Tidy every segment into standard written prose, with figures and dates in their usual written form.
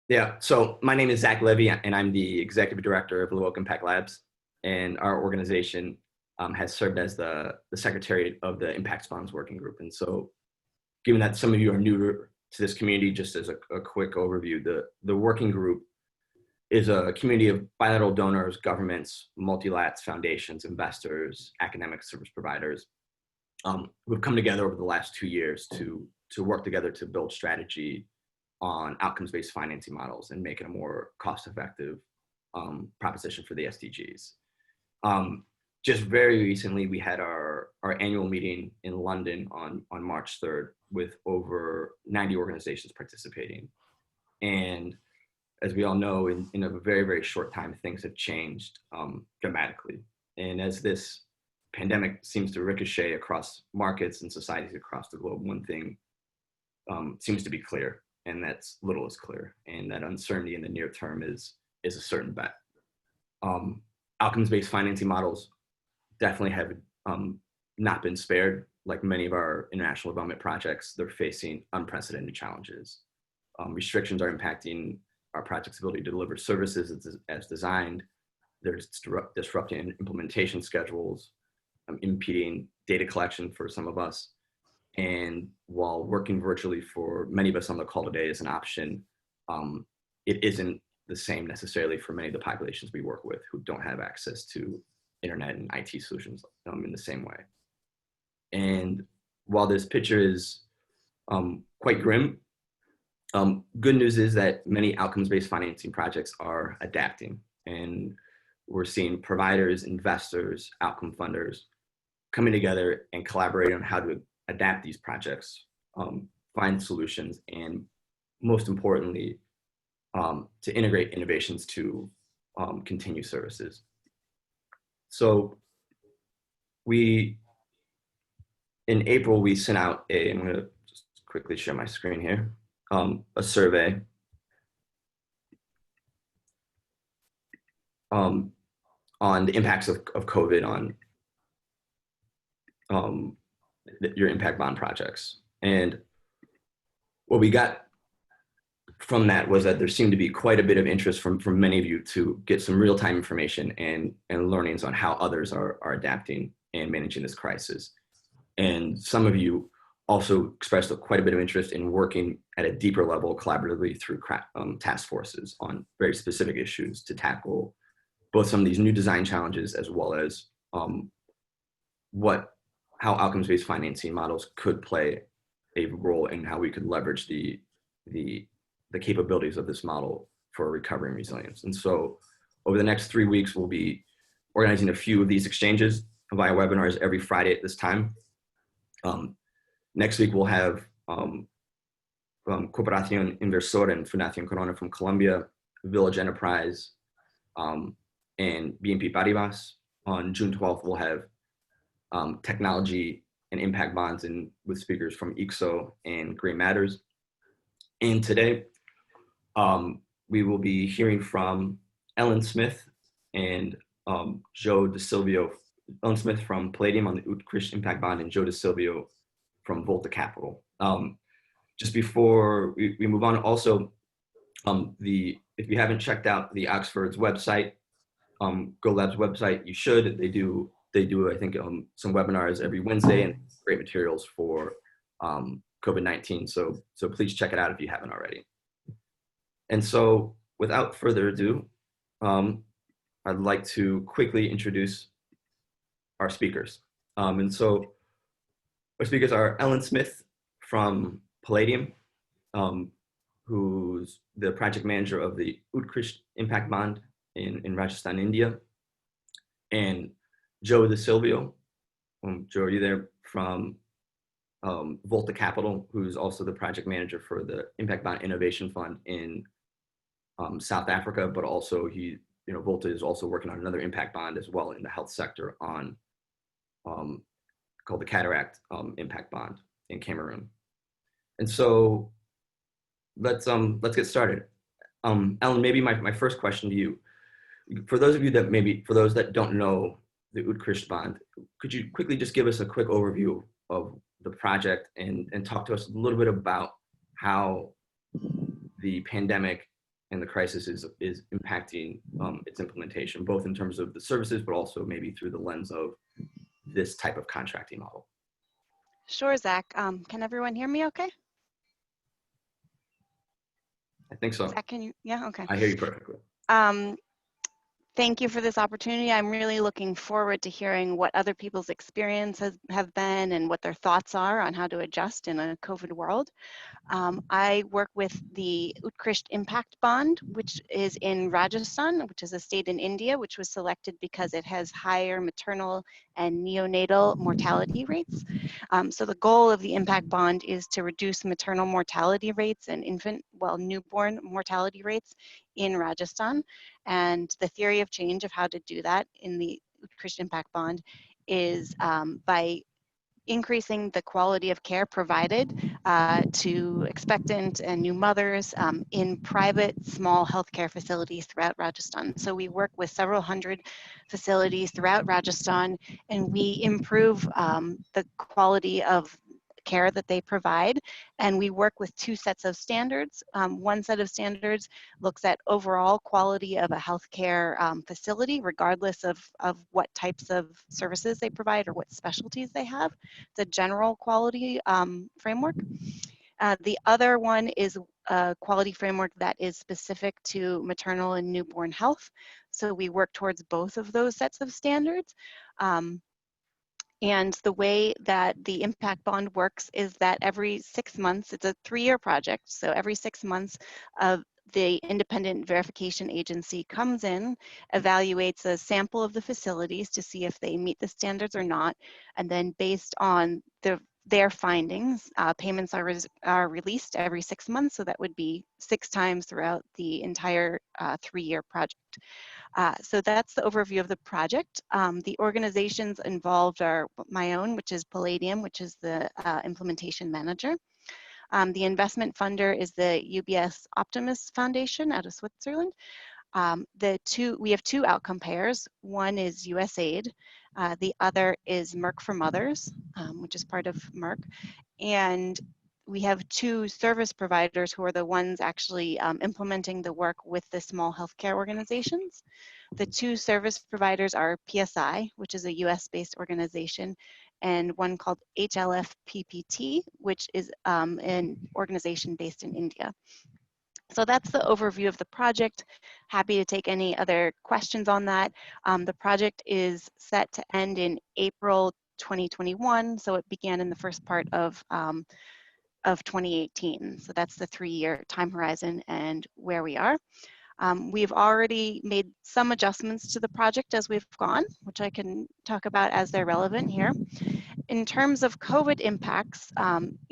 Yeah, so my name is Zach Levey, and I'm the executive director of Levoca Impact Labs. And our organization has served as the secretary of the Impact Bonds Working Group. And so, given that some of you are new to this community, just as a quick overview, the working group is a community of bilateral donors, governments, multilats, foundations, investors, academic service providers who have come together over the last 2 years to work together to build strategy on outcomes-based financing models and make it a more cost-effective proposition for the SDGs. Just very recently, we had our annual meeting in London on March 3rd with over 90 organizations participating. And as we all know, in a very, very short time, things have changed dramatically. And as this pandemic seems to ricochet across markets and societies across the globe, one thing seems to be clear, and that's little is clear, and that uncertainty in the near term is a certain bet. Outcomes-based financing models definitely have not been spared. Like many of our international development projects, they're facing unprecedented challenges. Restrictions are impacting our project's ability to deliver services as designed. There's disrupting implementation schedules, impeding data collection for some of us. And while working virtually for many of us on the call today is an option, it isn't the same necessarily for many of the populations we work with who don't have access to internet and IT solutions in the same way. And while this picture is quite grim, good news is that many outcomes-based financing projects are adapting, and we're seeing providers, investors, outcome funders coming together and collaborating on how to adapt these projects, find solutions, and most importantly, to integrate innovations to continue services. So in April, we sent out I'm going to just quickly share my screen here, a survey on the impacts of COVID on your impact bond projects. And what we got from that was that there seemed to be quite a bit of interest from many of you to get some real-time information and learnings on how others are adapting and managing this crisis. And some of you also expressed quite a bit of interest in working at a deeper level collaboratively through task forces on very specific issues to tackle both some of these new design challenges as well as how outcomes-based financing models could play a role in how we could leverage the capabilities of this model for recovery and resilience. And so over the next 3 weeks, we'll be organizing a few of these exchanges via webinars every Friday at this time. Next week, we'll have Cooperación Inversora and Fundación Corona from Colombia, Village Enterprise, and BNP Paribas. On June 12th, we'll have technology and impact bonds with speakers from ICSO and Green Matters. And today, we will be hearing from Ellen Smith and Joe DiSilvio. Ellen Smith from Palladium on the Utrecht Impact Bond and Joe DiSilvio from Volta Capital. Just before we move on, also, if you haven't checked out the Oxford's website, GoLab's website, you should. They do I think some webinars every Wednesday and great materials for COVID-19. So please check it out if you haven't already. And so without further ado, I'd like to quickly introduce our speakers. And so our speakers are Ellen Smith from Palladium, who's the project manager of the Utrecht Impact Bond in Rajasthan, India, and Joe DiSilvio. Joe, are you there? From Volta Capital, who's also the project manager for the Impact Bond Innovation Fund in South Africa, but also Volta is also working on another impact bond as well in the health sector called the Cataract Impact Bond in Cameroon. And so let's get started. Ellen, maybe my first question to you, for those that don't know the Utrecht Bond, could you quickly just give us a quick overview of the project and talk to us a little bit about how the pandemic and the crisis is impacting its implementation, both in terms of the services, but also maybe through the lens of this type of contracting model. Sure, Zach. Can everyone hear me okay? I think so. Zach, can you? Yeah, okay. I hear you perfectly. Thank you for this opportunity. I'm really looking forward to hearing what other people's experiences have been and what their thoughts are on how to adjust in a COVID world. I work with the Utkrist Impact Bond, which is in Rajasthan, which is a state in India, which was selected because it has higher maternal and neonatal mortality rates. So the goal of the Impact Bond is to reduce maternal mortality rates and newborn mortality rates in Rajasthan. And the theory of change of how to do that in the Utkrist Impact Bond is by increasing the quality of care provided to expectant and new mothers in private small healthcare facilities throughout Rajasthan. So we work with several hundred facilities throughout Rajasthan, and we improve the quality of care that they provide. And we work with two sets of standards. One set of standards looks at overall quality of a healthcare facility, regardless of what types of services they provide or what specialties they have. The general quality framework. The other one is a quality framework that is specific to maternal and newborn health. So we work towards both of those sets of standards. And the way that the impact bond works is that every 6 months, it's a 3-year project. So every 6 months, the independent verification agency comes in, evaluates a sample of the facilities to see if they meet the standards or not. And then based on their findings, payments are released every 6 months. So that would be 6 times throughout the entire 3-year project. So that's the overview of the project. The organizations involved are my own, which is Palladium, which is the implementation manager. The investment funder is the UBS Optimus Foundation out of Switzerland. We have 2 outcome payers. One is USAID. The other is Merck for Mothers, which is part of Merck. And we have 2 service providers who are the ones actually implementing the work with the small healthcare organizations. The 2 service providers are PSI, which is a US-based organization, and one called HLF-PPT, which is an organization based in India. So that's the overview of the project. Happy to take any other questions on that. The project is set to end in April 2021, so it began in the first part of 2018. So that's the 3-year time horizon and where we are. We've already made some adjustments to the project as we've gone, which I can talk about as they're relevant here. In terms of COVID impacts,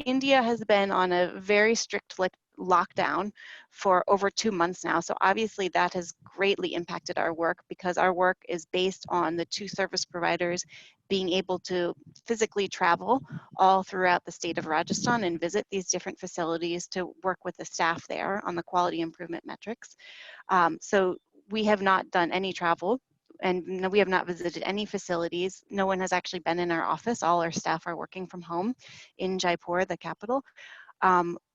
India has been on a very strict lockdown for over 2 months now. So obviously that has greatly impacted our work because our work is based on the 2 service providers being able to physically travel all throughout the state of Rajasthan and visit these different facilities to work with the staff there on the quality improvement metrics. So we have not done any travel, and we have not visited any facilities. No one has actually been in our office. All our staff are working from home in Jaipur, the capital,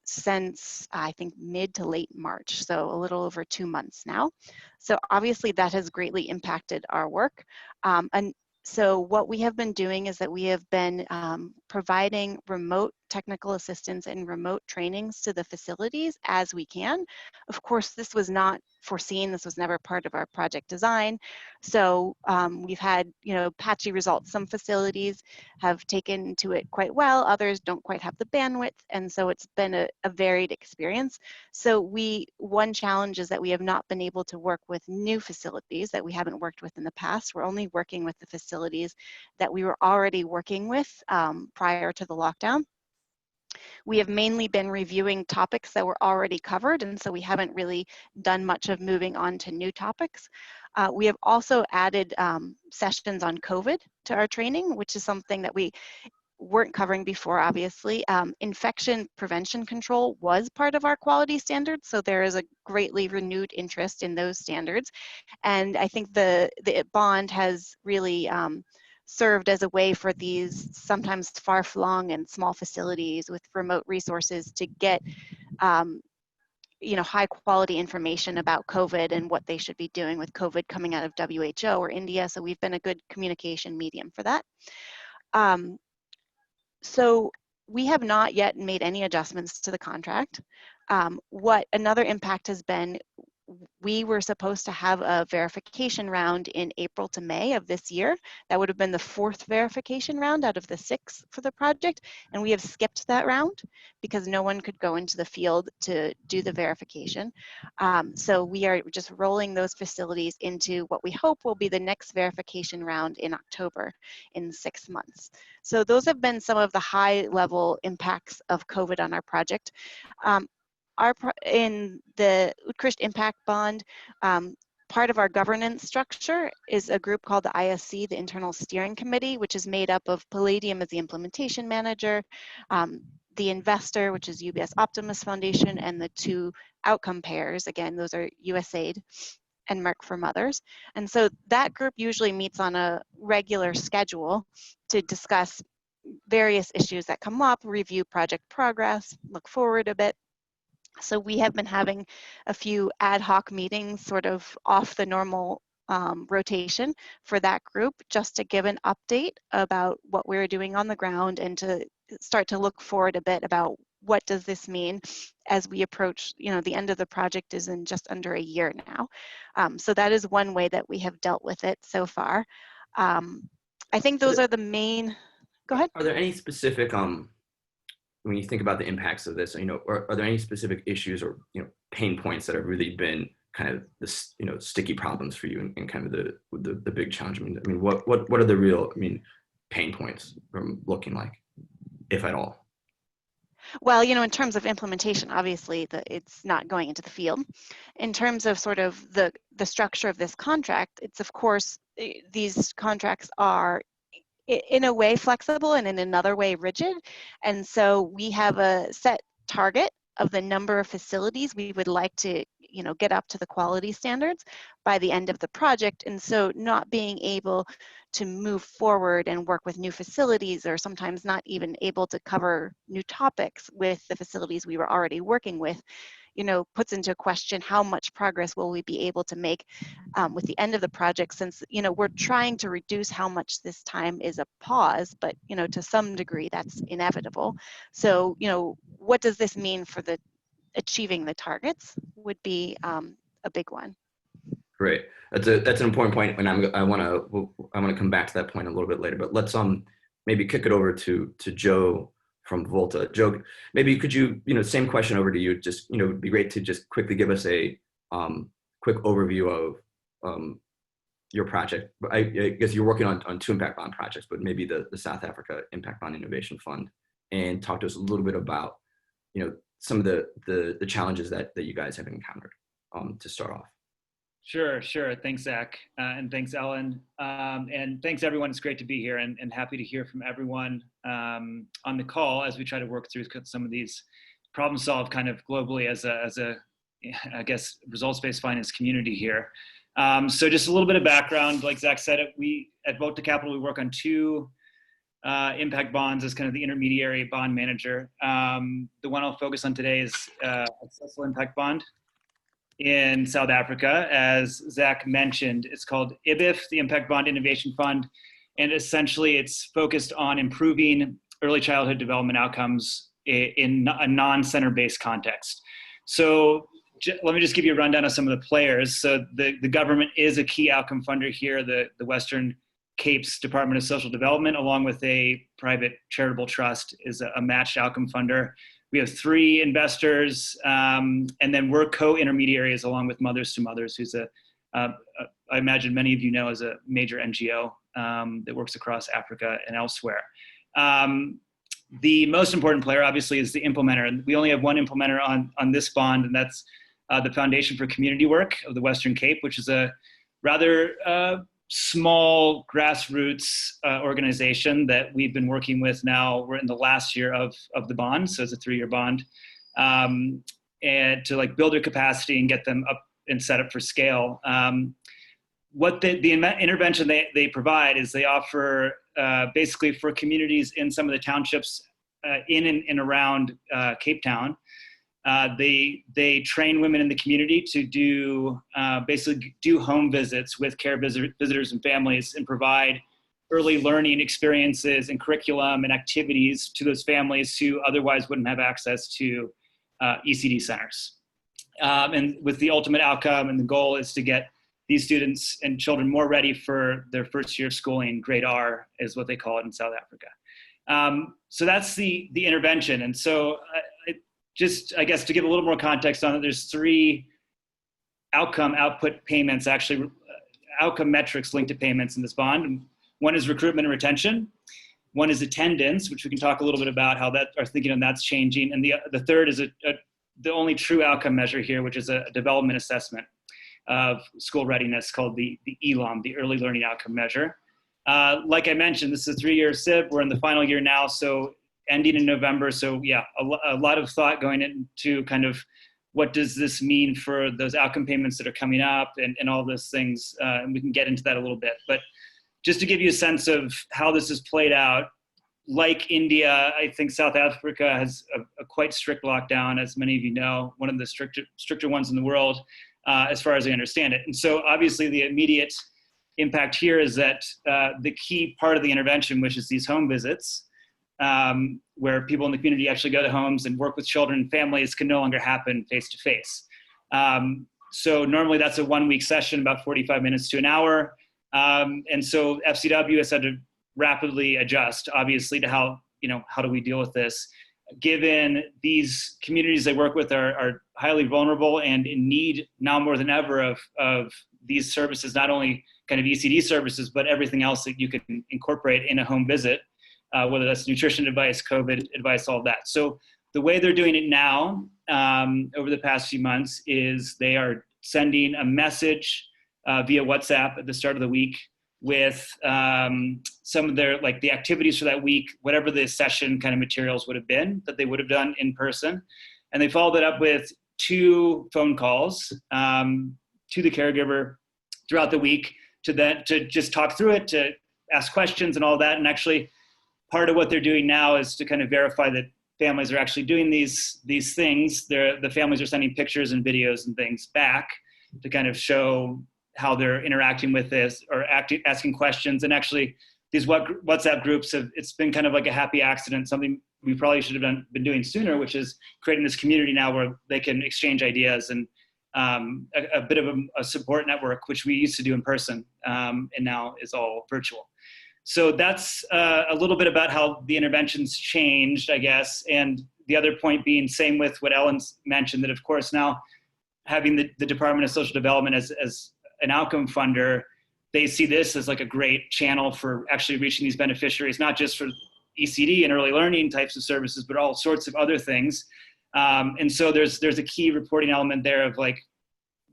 since I think mid to late March, so a little over 2 months now. So obviously that has greatly impacted our work. And so what we have been doing is that we have been providing remote technical assistance and remote trainings to the facilities as we can. Of course, this was not foreseen. This was never part of our project design. So we've had, patchy results. Some facilities have taken to it quite well. Others don't quite have the bandwidth. And so it's been a varied experience. So one challenge is that we have not been able to work with new facilities that we haven't worked with in the past. We're only working with the facilities that we were already working with prior to the lockdown. We have mainly been reviewing topics that were already covered, and so we haven't really done much of moving on to new topics. We have also added sessions on COVID to our training, which is something that we weren't covering before, obviously. Infection prevention control was part of our quality standards, so there is a greatly renewed interest in those standards. And I think the bond has really served as a way for these sometimes far-flung and small facilities with remote resources to get high quality information about COVID and what they should be doing with COVID coming out of WHO or India. So we've been a good communication medium for that. So we have not yet made any adjustments to the contract. What another impact has been, we were supposed to have a verification round in April to May of this year. That would have been the 4th verification round out of the 6 for the project. And we have skipped that round because no one could go into the field to do the verification. So we are just rolling those facilities into what we hope will be the next verification round in October in 6 months. So those have been some of the high level impacts of COVID on our project. In the Utrecht Impact Bond, part of our governance structure is a group called the ISC, the Internal Steering Committee, which is made up of Palladium as the implementation manager, the investor, which is UBS Optimus Foundation, and the 2 outcome pairs. Again, those are USAID and Merck for Mothers. And so that group usually meets on a regular schedule to discuss various issues that come up, review project progress, look forward a bit. So we have been having a few ad hoc meetings, sort of off the normal rotation for that group, just to give an update about what we're doing on the ground and to start to look forward a bit about what does this mean as we approach, the end of the project is in just under a year now. So that is one way that we have dealt with it so far. I think those are the main, go ahead. Are there any specific, when you think about the impacts of this, are there any specific issues or pain points that have really been kind of this sticky problems for you and kind of the big challenge? I mean, what are the real pain points from looking like, if at all? Well, in terms of implementation, obviously it's not going into the field. In terms of sort of the structure of this contract, it's of course these contracts are in a way flexible and in another way rigid. And so we have a set target of the number of facilities we would like to get up to the quality standards by the end of the project. And so not being able to move forward and work with new facilities, or sometimes not even able to cover new topics with the facilities we were already working with, puts into question how much progress will we be able to make with the end of the project, since we're trying to reduce how much this time is a pause, but to some degree that's inevitable. So what does this mean for the achieving the targets would be a big one. Great, that's an important point, and I want to come back to that point a little bit later. But let's maybe kick it over to Joe from Volta. Joe, maybe could you, same question over to you. Just it'd be great to just quickly give us a quick overview of your project. I guess you're working on 2 impact bond projects, but maybe the South Africa Impact Bond Innovation Fund, and talk to us a little bit about some of the challenges that you guys have encountered to start off. Sure. Thanks, Zach. And thanks, Ellen. And thanks, everyone. It's great to be here and happy to hear from everyone on the call as we try to work through some of these problem solve kind of globally as a I guess, results-based finance community here. So just a little bit of background. Like Zach said, we at Volta Capital, we work on 2 impact bonds as kind of the intermediary bond manager. The one I'll focus on today is a social impact bond in South Africa. As Zach mentioned, it's called IBIF, the Impact Bond Innovation Fund. And essentially it's focused on improving early childhood development outcomes in a non-center-based context. So let me just give you a rundown of some of the players. So the government is a key outcome funder here, the Western Cape's Department of Social Development, along with a private charitable trust, is a matched outcome funder. We have 3 investors, and then we're co-intermediaries along with Mothers to Mothers, who's I imagine many of you know, is a major NGO that works across Africa and elsewhere. The most important player, obviously, is the implementer. And we only have one implementer on this bond, and that's the Foundation for Community Work of the Western Cape, which is a rather small grassroots organization that we've been working with now. We're in the last year of the bond, so it's a 3-year bond, and to build their capacity and get them up and set up for scale. What the intervention they provide is they offer basically for communities in some of the townships in and around Cape Town. They train women in the community to do basically do home visits with care visitors and families and provide early learning experiences and curriculum and activities to those families who otherwise wouldn't have access to ECD centers. And with the ultimate outcome and the goal is to get these students and children more ready for their first year of schooling. Grade R is what they call it in South Africa. So that's the intervention. And so I guess to give a little more context on it, there's 3 output payments, actually outcome metrics linked to payments in this bond. One is recruitment and retention. One is attendance, which we can talk a little bit about how our thinking on that's changing. And the third is the only true outcome measure here, which is a development assessment of school readiness called the ELOM, the Early Learning Outcome Measure. Like I mentioned, this is a 3-year SIB. We're in the final year now, so ending in November. So yeah, a lot of thought going into kind of what does this mean for those outcome payments that are coming up and all those things. And we can get into that a little bit. But just to give you a sense of how this has played out, like India, I think South Africa has a quite strict lockdown, as many of you know, one of the stricter ones in the world, as far as I understand it. And so obviously the immediate impact here is that the key part of the intervention, which is these home visits, where people in the community actually go to homes and work with children and families, can no longer happen face-to-face. So normally that's a 1-week session, about 45 minutes to an hour. And so FCW has had to rapidly adjust, obviously, to how do we deal with this, given these communities they work with are highly vulnerable and in need now more than ever of these services, not only kind of ECD services, but everything else that you can incorporate in a home visit, whether that's nutrition advice, COVID advice, all of that. So the way they're doing it now, over the past few months, is they are sending a message via WhatsApp at the start of the week with some of their, like, the activities for that week, whatever the session kind of materials would have been that they would have done in person. And they followed it up with 2 phone calls to the caregiver throughout the week to just talk through it, to ask questions and all that. And actually part of what they're doing now is to kind of verify that families are actually doing these things. The families are sending pictures and videos and things back to kind of show how they're interacting with this or asking questions. And actually these WhatsApp groups it's been kind of like a happy accident, something we probably should have been doing sooner, which is creating this community now where they can exchange ideas and a bit of a support network, which we used to do in person, and now is all virtual. So that's a little bit about how the interventions changed, I guess. And the other point being, same with what Ellen's mentioned, that of course now having the Department of Social Development as an outcome funder, they see this as like a great channel for actually reaching these beneficiaries, not just for ECD and early learning types of services, but all sorts of other things. And so there's a key reporting element there of, like,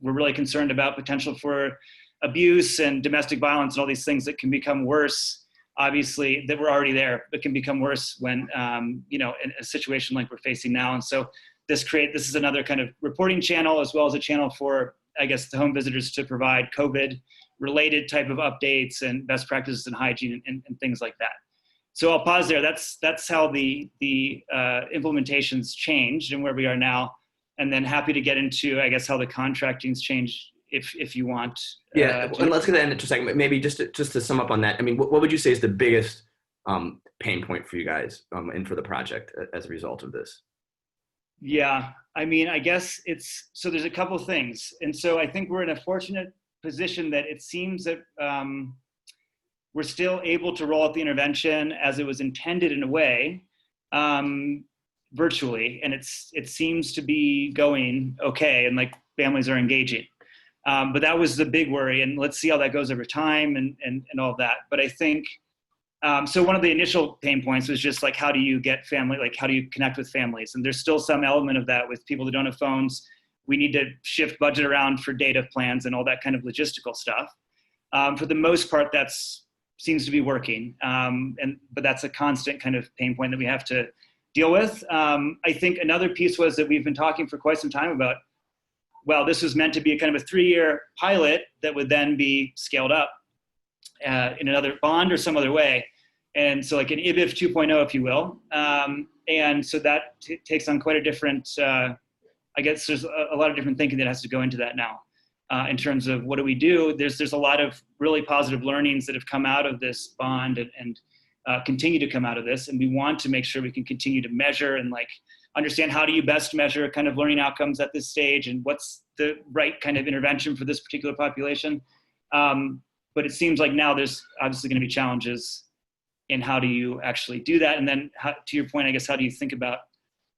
we're really concerned about potential for abuse and domestic violence and all these things that can become worse, obviously, that were already there, but can become worse when, in a situation like we're facing now. And so this is another kind of reporting channel, as well as a channel for, I guess, the home visitors to provide COVID-related type of updates and best practices in hygiene and things like that. So I'll pause there. That's how the implementations changed and where we are now. And then happy to get into, I guess, how the contracting's changed if you want. Yeah, and let's get that into a second. Maybe just to sum up on that. I mean, what would you say is the biggest pain point for you guys and for the project as a result of this? Yeah, I mean, I guess so there's a couple of things. And so I think we're in a fortunate position that it seems that we're still able to roll out the intervention as it was intended in a way, virtually. And it seems to be going okay, and like families are engaging. But that was the big worry, and let's see how that goes over time and all of that. But I think, so one of the initial pain points was just like, how do you get family, like how do you connect with families? And there's still some element of that with people that don't have phones. We need to shift budget around for data plans and all that kind of logistical stuff. For the most part, seems to be working. But that's a constant kind of pain point that we have to deal with. I think another piece was that we've been talking for quite some time about, well, this was meant to be a kind of a 3-year pilot that would then be scaled up in another bond or some other way. And so like an IBWG 2.0, if you will. And so that takes on quite a different I guess there's a lot of different thinking that has to go into that now. In terms of what do we do, there's a lot of really positive learnings that have come out of this bond and continue to come out of this. And we want to make sure we can continue to measure and like understand how do you best measure kind of learning outcomes at this stage and what's the right kind of intervention for this particular population. But it seems like now there's obviously going to be challenges in how do you actually do that. And then to your point, I guess, how do you think about,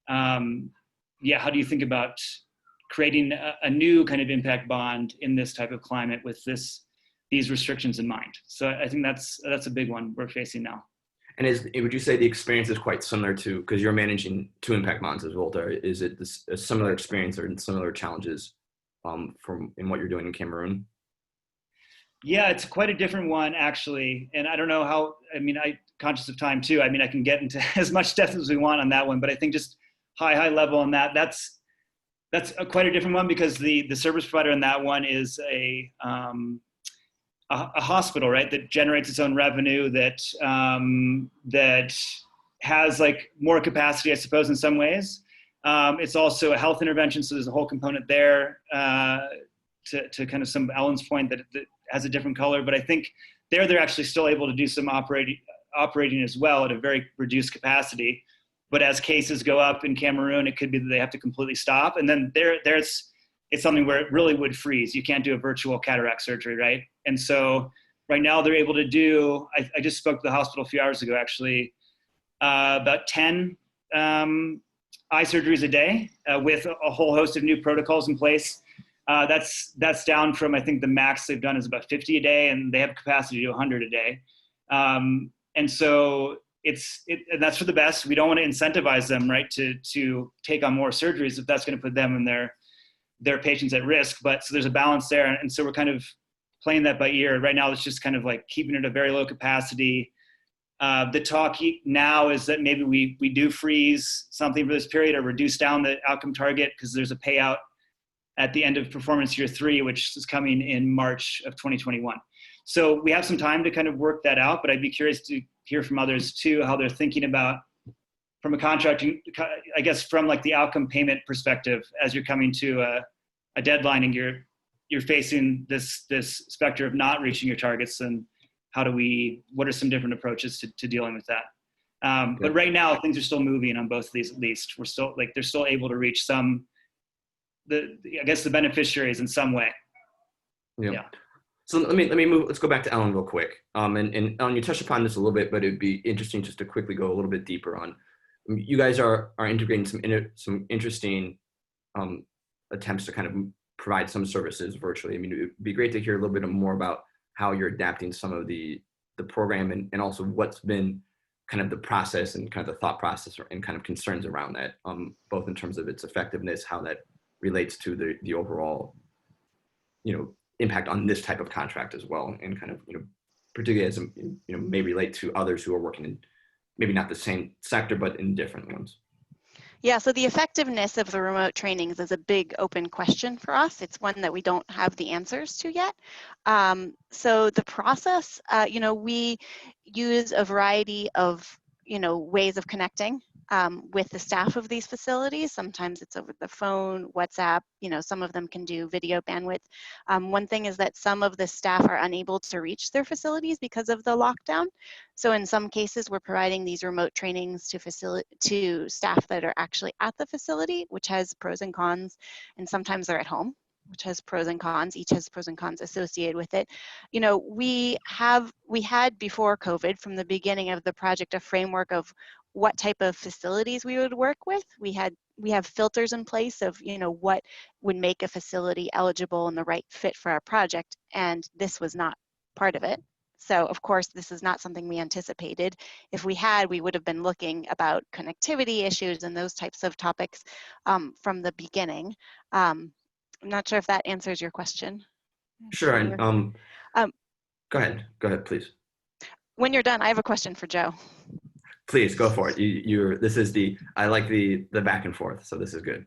how do you think about creating a new kind of impact bond in this type of climate with these restrictions in mind? So I think that's a big one we're facing now. And would you say the experience is quite similar to, because you're managing 2 impact bonds as Volta, is it a similar experience or similar challenges in what you're doing in Cameroon? Yeah, it's quite a different one actually. And I don't know how, conscious of time too. I can get into as much depth as we want on that one, but I think just high level on that, that's quite a different one because the service provider in that one is a hospital, right? That generates its own revenue, that has like more capacity, I suppose, in some ways. It's also a health intervention, so there's a whole component there to kind of some Ellen's point that has a different color. But I think they're actually still able to do some operating as well at a very reduced capacity. But as cases go up in Cameroon, it could be that they have to completely stop. And then it's something where it really would freeze. You can't do a virtual cataract surgery, right? And so right now they're able to do, I just spoke to the hospital a few hours ago, actually, about 10 eye surgeries a day with a whole host of new protocols in place. That's down from, I think the max they've done is about 50 a day, and they have capacity to do 100 a day. And so and that's for the best. We don't want to incentivize them, right, to take on more surgeries if that's going to put them and their patients at risk. But so there's a balance there. And so we're kind of playing that by ear. Right now, it's just kind of like keeping it at a very low capacity. The talk now is that maybe we do freeze something for this period or reduce down the outcome target because there's a payout at the end of performance year 3, which is coming in March of 2021. So we have some time to kind of work that out, but I'd be curious to hear from others too, how they're thinking about from a contracting, I guess from like the outcome payment perspective, as you're coming to a deadline and you're facing this specter of not reaching your targets, and what are some different approaches to dealing with that? But right now things are still moving on both of these. At least we're still they're still able to reach the beneficiaries in some way. Yeah. So let me move. Let's go back to Ellen real quick. And Ellen, you touched upon this a little bit, but it'd be interesting just to quickly go a little bit deeper on. You guys are integrating some interesting attempts to kind of provide some services virtually. It would be great to hear a little bit more about how you're adapting some of the program and also what's been kind of the process and kind of the thought process and kind of concerns around that, both in terms of its effectiveness, how that relates to the overall, impact on this type of contract as well, and kind of, particularly as, may relate to others who are working in maybe not the same sector, but in different ones. Yeah, so the effectiveness of the remote trainings is a big open question for us. It's one that we don't have the answers to yet. So the process, we use a variety of, ways of connecting with the staff of these facilities. Sometimes it's over the phone, WhatsApp, some of them can do video bandwidth. One thing is that some of the staff are unable to reach their facilities because of the lockdown. So in some cases, we're providing these remote trainings to staff that are actually at the facility, which has pros and cons, and sometimes they're at home, which has pros and cons. Each has pros and cons associated with it. We had before COVID, from the beginning of the project, a framework of what type of facilities we would work with. We have filters in place of, what would make a facility eligible and the right fit for our project, and this was not part of it. So of course, this is not something we anticipated. If we had, we would have been looking about connectivity issues and those types of topics from the beginning. I'm not sure if that answers your question. Sure, and go ahead, please. When you're done, I have a question for Joe. Please go for it. I like the back and forth, so this is good.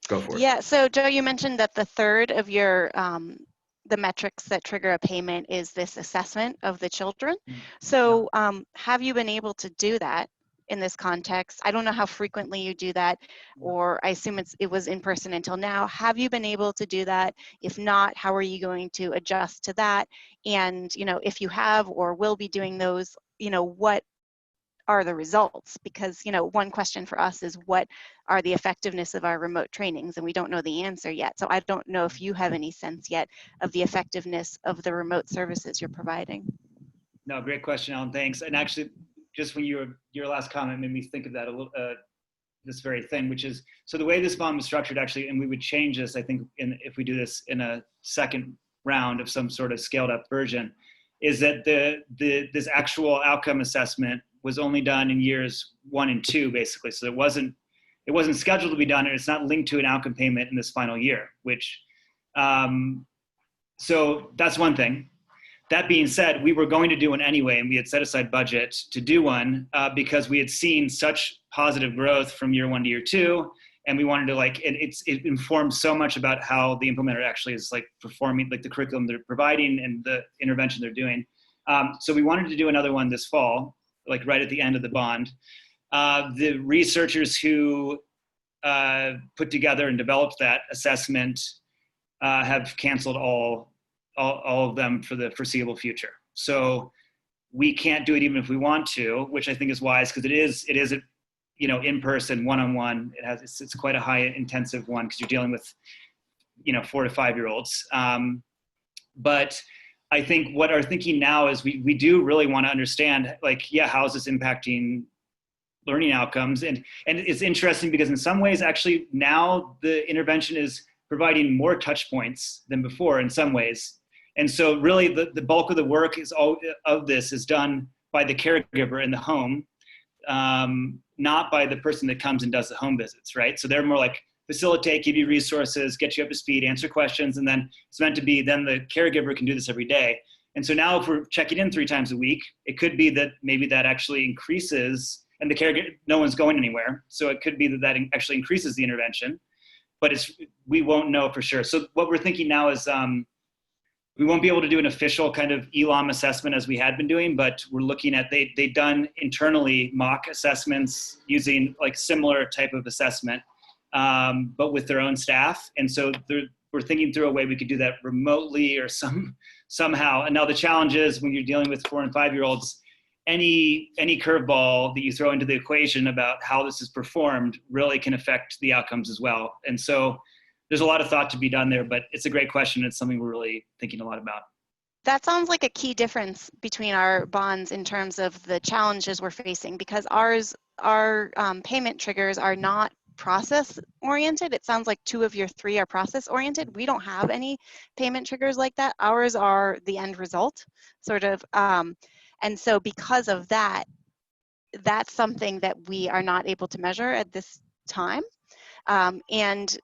Go for it. Yeah, so Joe, you mentioned that the third of your the metrics that trigger a payment is this assessment of the children. So have you been able to do that in this context? I don't know how frequently you do that, or I assume it was in person until now. Have you been able to do that? If not, how are you going to adjust to that? And, you know, if you have or will be doing those, you know, what are the results? Because, you know, one question for us is what are the effectiveness of our remote trainings, and we don't know the answer yet. So I don't know if you have any sense yet of the effectiveness of the remote services you're providing. No, great question, Ellen. Thanks. And actually, just when your last comment made me think of that a little, this very thing, which is, so the way this bond was structured actually, and we would change this, I think, if we do this in a second round of some sort of scaled up version, is that this actual outcome assessment was only done in years 1 and 2, basically. So it wasn't scheduled to be done, and it's not linked to an outcome payment in this final year, which, so that's one thing. That being said, we were going to do one anyway, and we had set aside budget to do one because we had seen such positive growth from year 1 to year 2, and we wanted to it informs so much about how the implementer actually is performing, the curriculum they're providing and the intervention they're doing. So we wanted to do another one this fall, right at the end of the bond. The researchers who put together and developed that assessment have canceled all of them for the foreseeable future. So we can't do it even if we want to, which I think is wise, because it is a, in person, one-on-one. It's quite a high intensive one because you're dealing with 4 to 5 year olds. But I think what our thinking now is we do really want to understand, how is this impacting learning outcomes? And it's interesting because in some ways, actually, now the intervention is providing more touch points than before in some ways. And so really the bulk of the work of this is done by the caregiver in the home, not by the person that comes and does the home visits, right? So they're more facilitate, give you resources, get you up to speed, answer questions, and then it's meant to be then the caregiver can do this every day. And so now if we're checking in 3 times a week, it could be that maybe that actually increases, and the caregiver, no one's going anywhere. So it could be that actually increases the intervention, but we won't know for sure. So what we're thinking now is we won't be able to do an official kind of ELOM assessment as we had been doing, but we're looking at, they've done internally mock assessments using similar type of assessment, but with their own staff. And so we're thinking through a way we could do that remotely or somehow. And now the challenge is when you're dealing with 4 and 5 year olds, any curveball that you throw into the equation about how this is performed really can affect the outcomes as well. And so there's a lot of thought to be done there, but it's a great question. It's something we're really thinking a lot about. That sounds like a key difference between our bonds in terms of the challenges we're facing, because our payment triggers are not process oriented. It sounds like 2 of your 3 are process oriented. We don't have any payment triggers like that. Ours are the end result, sort of. And so because of that, that's something that we are not able to measure at this time. And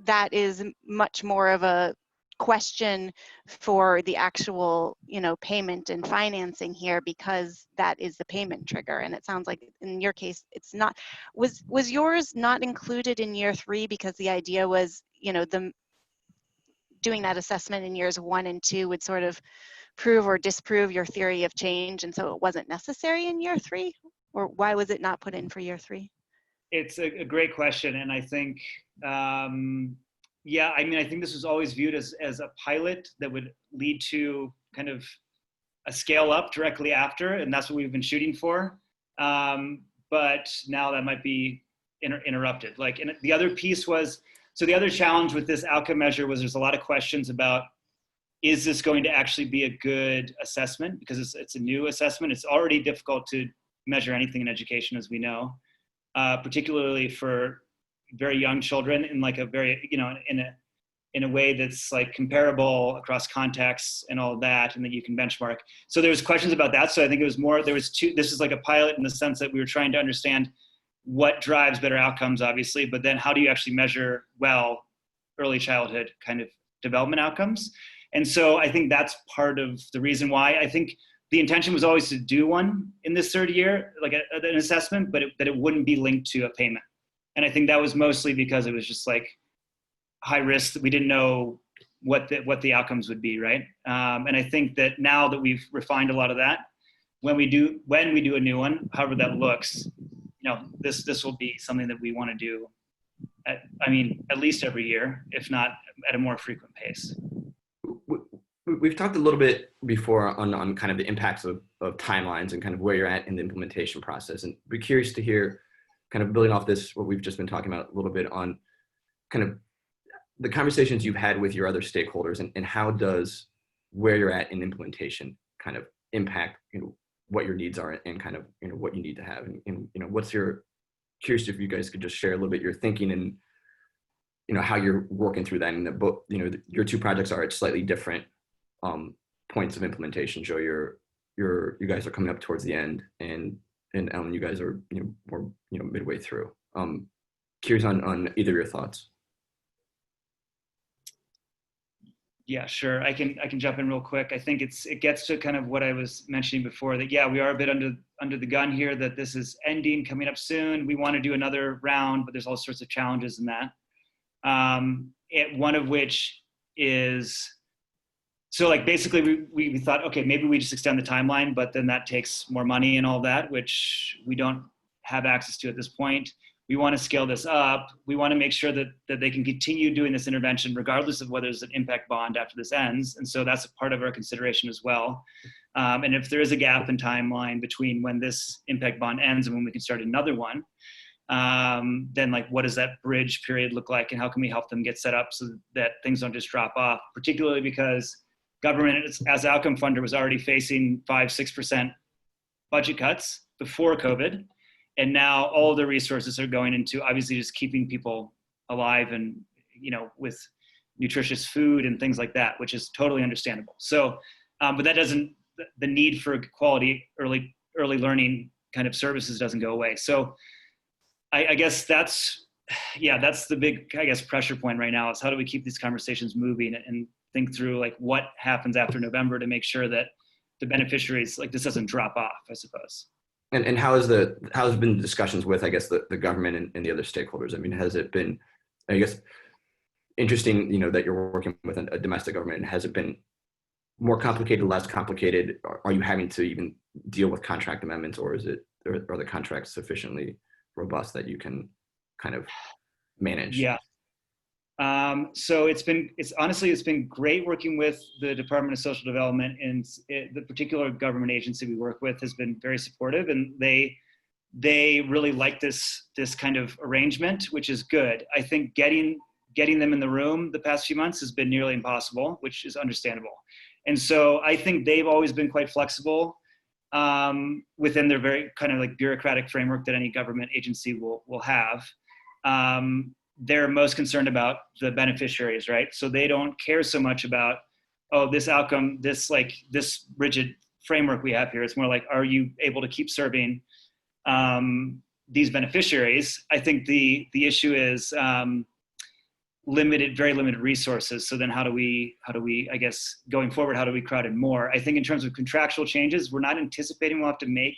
that is much more of a question for the actual, payment and financing here, because that is the payment trigger. And it sounds like in your case, it's not. Was yours not included in year 3 because the idea was, doing that assessment in years 1 and 2 would sort of prove or disprove your theory of change, and so it wasn't necessary in year 3? Or why was it not put in for year 3? It's a great question. And I think, I think this was always viewed as a pilot that would lead to kind of a scale up directly after, and that's what we've been shooting for. But now that might be interrupted. And the other piece was, so the other challenge with this outcome measure was there's a lot of questions about, is this going to actually be a good assessment? Because it's a new assessment. It's already difficult to measure anything in education, as we know, particularly for very young children in a very, in a way that's comparable across contexts and all of that, and that you can benchmark. So there's questions about that. So I think it was more, this is like a pilot in the sense that we were trying to understand what drives better outcomes, obviously, but then how do you actually measure early childhood kind of development outcomes? And so I think that's part of the reason why. I think the intention was always to do one in this 3rd year, an assessment, but that it wouldn't be linked to a payment. And I think that was mostly because it was just high risk that we didn't know what the outcomes would be, right? And I think that now that we've refined a lot of that, when we do a new one, however that looks, this will be something that we want to do at least every year, if not at a more frequent pace. We've talked a little bit before on kind of the impacts of timelines and kind of where you're at in the implementation process. And we're curious to hear, kind of building off this, what we've just been talking about a little bit on kind of the conversations you've had with your other stakeholders, and how does where you're at in implementation kind of impact, what your needs are and kind of, what you need to have. And what's your, curious if you guys could just share a little bit your thinking and, how you're working through that. And both, your two projects are at slightly different points of implementation. Joe, you guys are coming up towards the end, and Ellen, you guys are more midway through. Curious on either of your thoughts. Yeah, sure. I can jump in real quick. I think it gets to kind of what I was mentioning before, that we are a bit under the gun here, that this is ending, coming up soon. We want to do another round, but there's all sorts of challenges in that. One of which is, so like basically we thought, okay, maybe we just extend the timeline, but then that takes more money and all that, which we don't have access to at this point. We want to scale this up. We want to make sure that they can continue doing this intervention regardless of whether there's an impact bond after this ends. And so that's a part of our consideration as well. And if there is a gap in timeline between when this impact bond ends and when we can start another one, then like, what does that bridge period look like, and how can we help them get set up so that things don't just drop off, particularly because government as outcome funder was already facing 5-6% budget cuts before COVID. And now all of the resources are going into obviously just keeping people alive and, with nutritious food and things like that, which is totally understandable. So, but that doesn't, the need for quality early learning kind of services doesn't go away. So I guess that's the big, pressure point right now, is how do we keep these conversations moving and think through like what happens after November to make sure that the beneficiaries, like, this doesn't drop off, I suppose. And how's been discussions with, I guess, the government and the other stakeholders? I mean, has it been, I guess, interesting, that you're working with a domestic government, and has it been more complicated, less complicated? Are you having to even deal with contract amendments, or are the contracts sufficiently robust that you can kind of manage? Yeah. So it's been great working with the Department of Social Development, and the particular government agency we work with has been very supportive, and they really like this kind of arrangement, which is good. I think getting them in the room the past few months has been nearly impossible, which is understandable. And so I think they've always been quite flexible within their very kind of like bureaucratic framework that any government agency will have. They're most concerned about the beneficiaries, right? So they don't care so much about, this outcome, this rigid framework we have here. It's more like, are you able to keep serving these beneficiaries? I think the issue is very limited resources. So then how do we, I guess, going forward, how do we crowd in more? I think in terms of contractual changes, we're not anticipating we'll have to make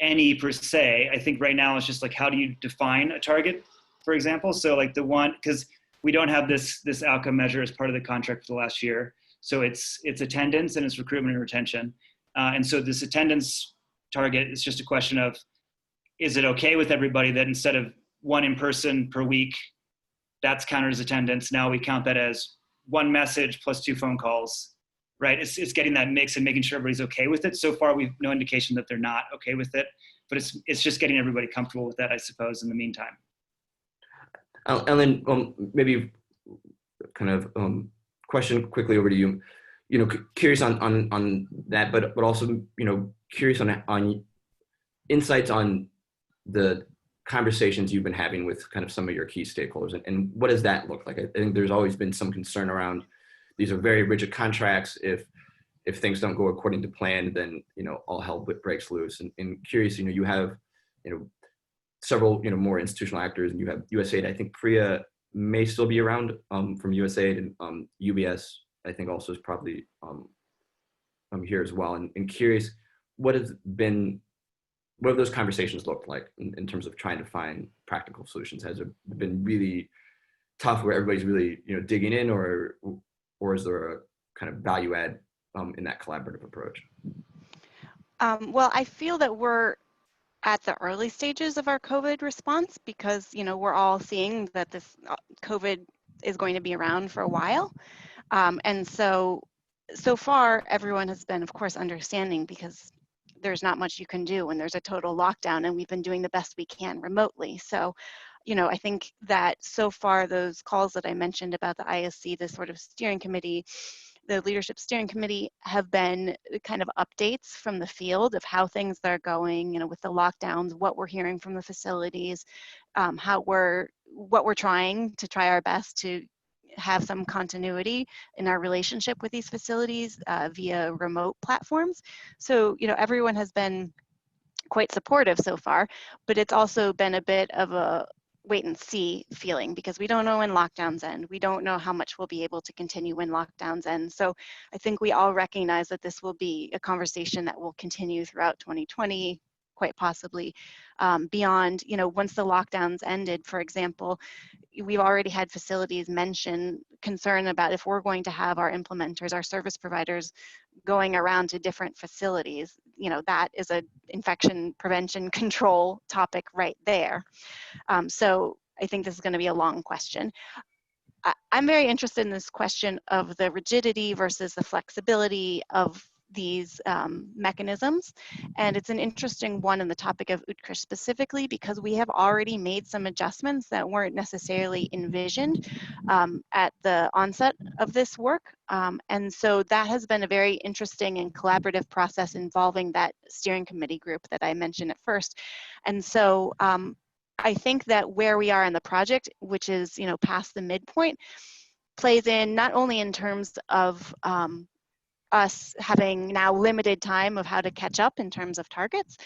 any per se. I think right now it's just like, how do you define a target, for example? So like because we don't have this outcome measure as part of the contract for the last year. So it's attendance and it's recruitment and retention. And so this attendance target is just a question of, is it okay with everybody that instead of one in-person per week, that's counted as attendance? Now we count that as one message plus 2 phone calls, right? It's getting that mix and making sure everybody's okay with it. So far, we've no indication that they're not okay with it, but it's just getting everybody comfortable with that, I suppose, in the meantime. Ellen, maybe kind of question quickly over to you. Curious on that, but also curious on insights on the conversations you've been having with kind of some of your key stakeholders, and what does that look like? I think there's always been some concern around these are very rigid contracts. If things don't go according to plan, then all hell breaks loose. And curious, you have several several more institutional actors, and you have USAID. I think Priya may still be around from USAID, and UBS I think also is probably here as well. And curious, what have those conversations looked like in terms of trying to find practical solutions? Has it been really tough where everybody's really digging in, or is there a kind of value add in that collaborative approach? Well, I feel that we're at the early stages of our COVID response because, you know, we're all seeing that this COVID is going to be around for a while. And so far, everyone has been, of course, understanding because there's not much you can do when there's a total lockdown, and we've been doing the best we can remotely. So, you know, I think that so far those calls that I mentioned about the ISC, the sort of steering committee, the leadership steering committee, have been kind of updates from the field of how things are going, you know, with the lockdowns, what we're hearing from the facilities, what we're trying our best to have some continuity in our relationship with these facilities via remote platforms. So, you know, everyone has been quite supportive so far, but it's also been a bit of a wait and see feeling because we don't know when lockdowns end. We don't know how much we'll be able to continue when lockdowns end. So I think we all recognize that this will be a conversation that will continue throughout 2020, quite possibly beyond, you know, once the lockdowns ended, for example, we've already had facilities mention concern about if we're going to have our implementers, our service providers going around to different facilities, you know, that is an infection prevention control topic right there. So I think this is going to be a long question. I'm very interested in this question of the rigidity versus the flexibility of these mechanisms. And it's an interesting one in the topic of Utrecht specifically because we have already made some adjustments that weren't necessarily envisioned at the onset of this work. And so that has been a very interesting and collaborative process involving that steering committee group that I mentioned at first. And so I think that where we are in the project, which is, you know, past the midpoint, plays in not only in terms of us having now limited time of how to catch up in terms of targets,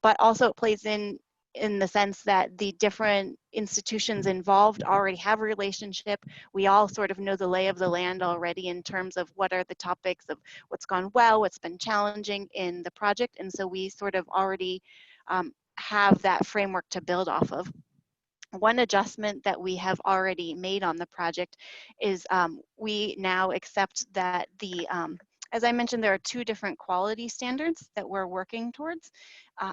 but also it plays in the sense that the different institutions involved already have a relationship. We all sort of know the lay of the land already in terms of what are the topics of what's gone well, what's been challenging in the project. And so we sort of already have that framework to build off of. One adjustment that we have already made on the project is we now accept that as I mentioned, there are two different quality standards that we're working towards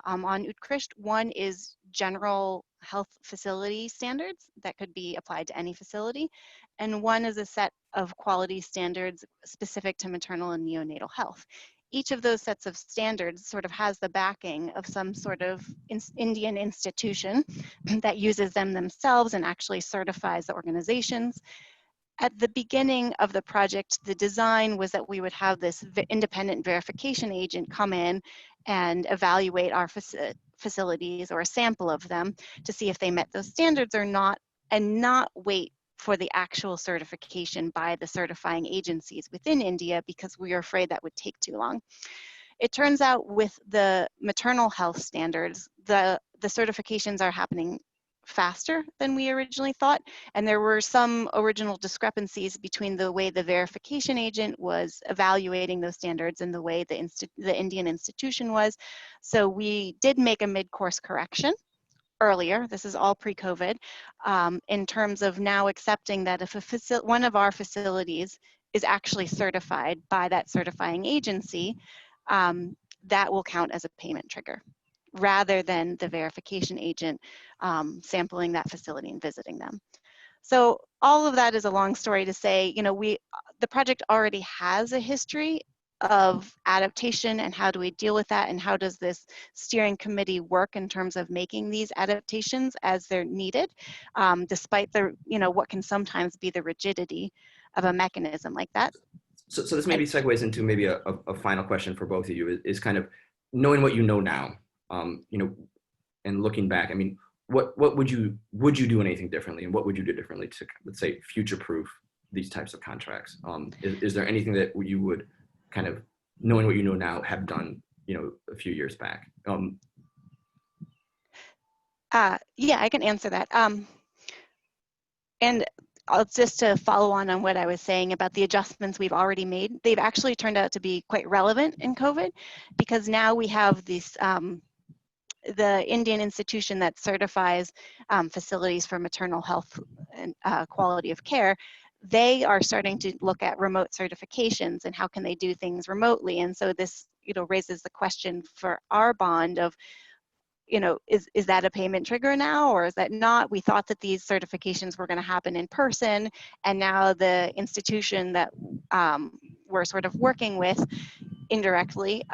on Utrecht. One is general health facility standards that could be applied to any facility. And one is a set of quality standards specific to maternal and neonatal health. Each of those sets of standards sort of has the backing of some sort of Indian institution that uses them themselves and actually certifies the organizations. At the beginning of the project, the design was that we would have this independent verification agent come in and evaluate our facilities or a sample of them to see if they met those standards or not, and not wait for the actual certification by the certifying agencies within India because we were afraid that would take too long. It turns out with the maternal health standards, the certifications are happening faster than we originally thought. And there were some original discrepancies between the way the verification agent was evaluating those standards and the way the Indian institution was. So we did make a mid-course correction earlier, this is all pre-COVID, in terms of now accepting that if one of our facilities is actually certified by that certifying agency, that will count as a payment trigger, rather than the verification agent sampling that facility and visiting them. So all of that is a long story to say, you know, the project already has a history of adaptation and how do we deal with that and how does this steering committee work in terms of making these adaptations as they're needed, despite the, you know, what can sometimes be the rigidity of a mechanism like that. So this maybe segues into maybe a final question for both of you is kind of knowing what you know now, you know, and looking back, I mean, what would you do anything differently, and what would you do differently to, let's say, future-proof these types of contracts? Is there anything that you would kind of, knowing what you know now, have done, you know, a few years back? Yeah, I can answer that. And just to follow on what I was saying about the adjustments we've already made, they've actually turned out to be quite relevant in COVID, because now we have this, the Indian institution that certifies facilities for maternal health and quality of care. They are starting to look at remote certifications and how can they do things remotely. And so this, you know, raises the question for our bond of, you know, is that a payment trigger now, or is that not? We thought that these certifications were going to happen in person, and now the institution that we're sort of working with indirectly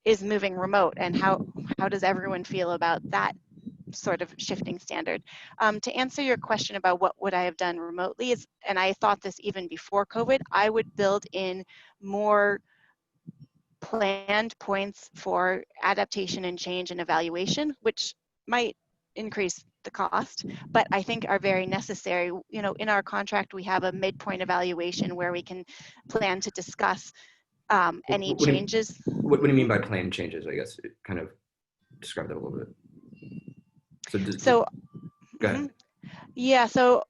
is moving remote. And how does everyone feel about that sort of shifting standard? To answer your question about what would I have done remotely is, and I thought this even before COVID, I would build in more planned points for adaptation and change and evaluation, which might increase the cost, but I think are very necessary. You know, in our contract, we have a midpoint evaluation where we can plan to discuss any changes. What do you mean by planned changes? I guess it kind of describe that a little bit. So go ahead. Yeah, so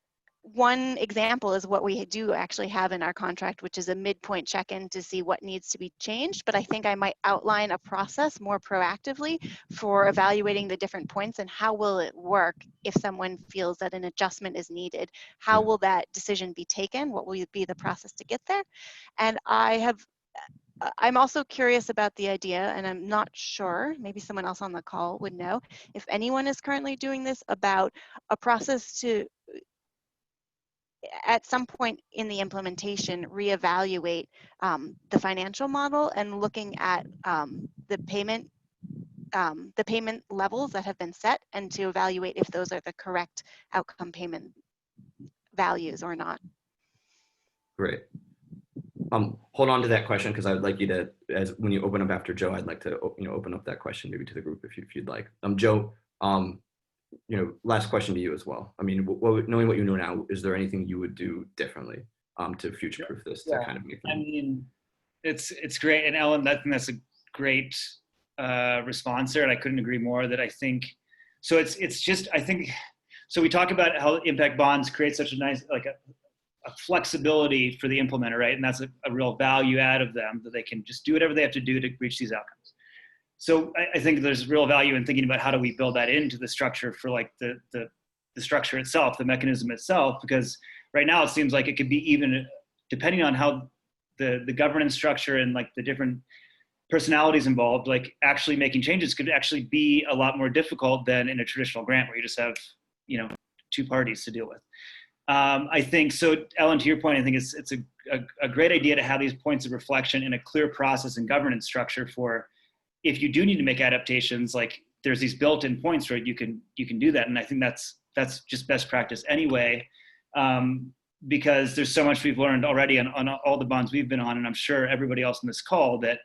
one example is what we do actually have in our contract, which is a midpoint check-in to see what needs to be changed. But I think I might outline a process more proactively for evaluating the different points and how will it work if someone feels that an adjustment is needed. How will that decision be taken? What will be the process to get there? And I'm also curious about the idea, and I'm not sure, maybe someone else on the call would know, if anyone is currently doing this, about a process to, at some point in the implementation, reevaluate the financial model and looking at the payment levels that have been set, and to evaluate if those are the correct outcome payment values or not. Great. Hold on to that question, because I'd like you to, as when you open up after Joe, I'd like to open up that question maybe to the group if you'd like. Joe, last question to you as well. I mean, knowing what you know now, is there anything you would do differently to future-proof this to kind of make them? I mean, it's great, and Ellen, that's a great response there, and I couldn't agree more. That I think so. It's just, I think so. We talk about how impact bonds create such a nice, like a flexibility for the implementer, right? And that's a real value add of them, that they can just do whatever they have to do to reach these outcomes. So I think there's real value in thinking about how do we build that into the structure for like the structure itself, the mechanism itself, because right now it seems like it could be, even depending on how the governance structure and like the different personalities involved, like actually making changes could actually be a lot more difficult than in a traditional grant where you just have, two parties to deal with. I think, so Ellen, to your point, I think it's a great idea to have these points of reflection in a clear process and governance structure for, if you do need to make adaptations, like there's these built-in points where you can do that. And I think that's just best practice anyway, because there's so much we've learned already on all the bonds we've been on, and I'm sure everybody else on this call, that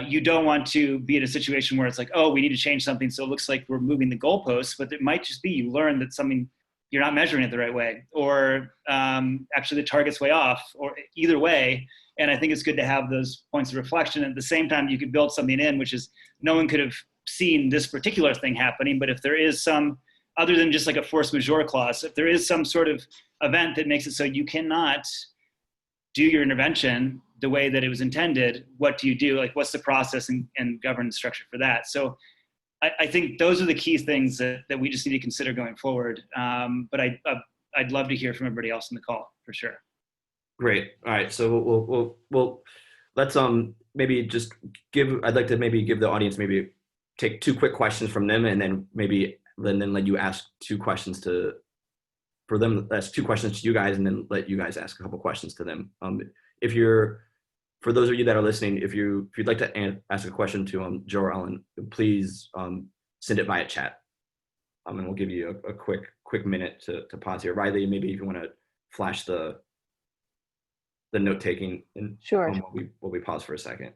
you don't want to be in a situation where it's like, oh, we need to change something, so it looks like we're moving the goalposts, but it might just be you learn that something, you're not measuring it the right way, or actually the target's way off, or either way. And I think it's good to have those points of reflection. At the same time, you could build something in, which is, no one could have seen this particular thing happening, but if there is some, other than just like a force majeure clause, if there is some sort of event that makes it so you cannot do your intervention the way that it was intended, what do you do? Like, what's the process and governance structure for that? So I think those are the key things that we just need to consider going forward. But I'd love to hear from everybody else in the call, for sure. Great. All right. So we'll let's maybe just I'd like to maybe give the audience, maybe take 2 quick questions from them, and then then let you ask 2 questions for them. That's 2 questions to you guys, and then let you guys ask a couple questions to them. For those of you that are listening, if you'd like to ask a question to Joe or Ellen, please send it via chat, and we'll give you a quick minute to pause here. Riley, maybe if you want to flash the note taking, and sure. While we pause for a second.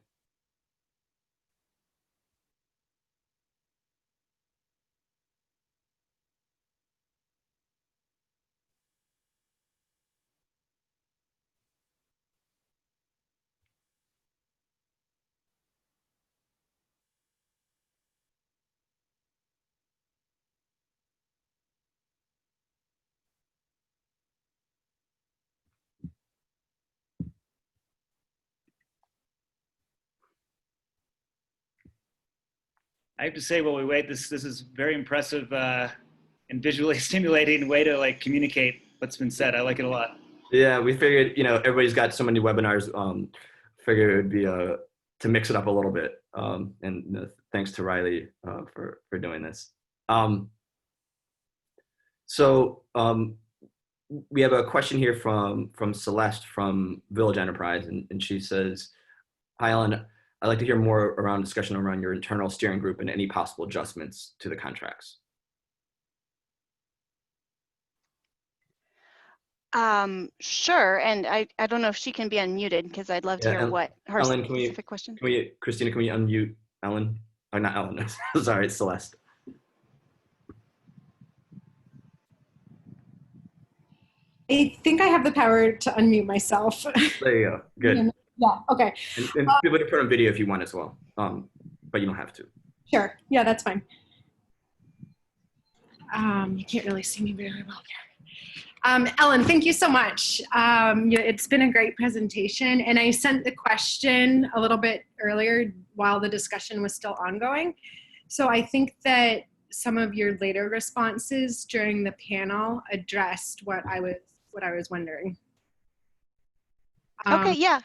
I have to say, while we wait, this is very impressive and visually stimulating way to like communicate what's been said. I like it a lot. Yeah, we figured, everybody's got so many webinars. Figured it would be to mix it up a little bit. And thanks to Riley for doing this. We have a question here from Celeste from Village Enterprise, and she says, "Hi, Ellen. I'd like to hear more around discussion around your internal steering group and any possible adjustments to the contracts." Sure, and I don't know if she can be unmuted because I'd love to hear what her Ellen, specific question. Christina, can we unmute Ellen? Or not Ellen, sorry, it's Celeste. I think I have the power to unmute myself. There you go, good. Yeah, okay. And people can put on video if you want as well, but you don't have to. Sure, yeah, that's fine. You can't really see me very well here. Ellen, thank you so much. It's been a great presentation, and I sent the question a little bit earlier while the discussion was still ongoing. So I think that some of your later responses during the panel addressed what I was wondering. Okay, yeah.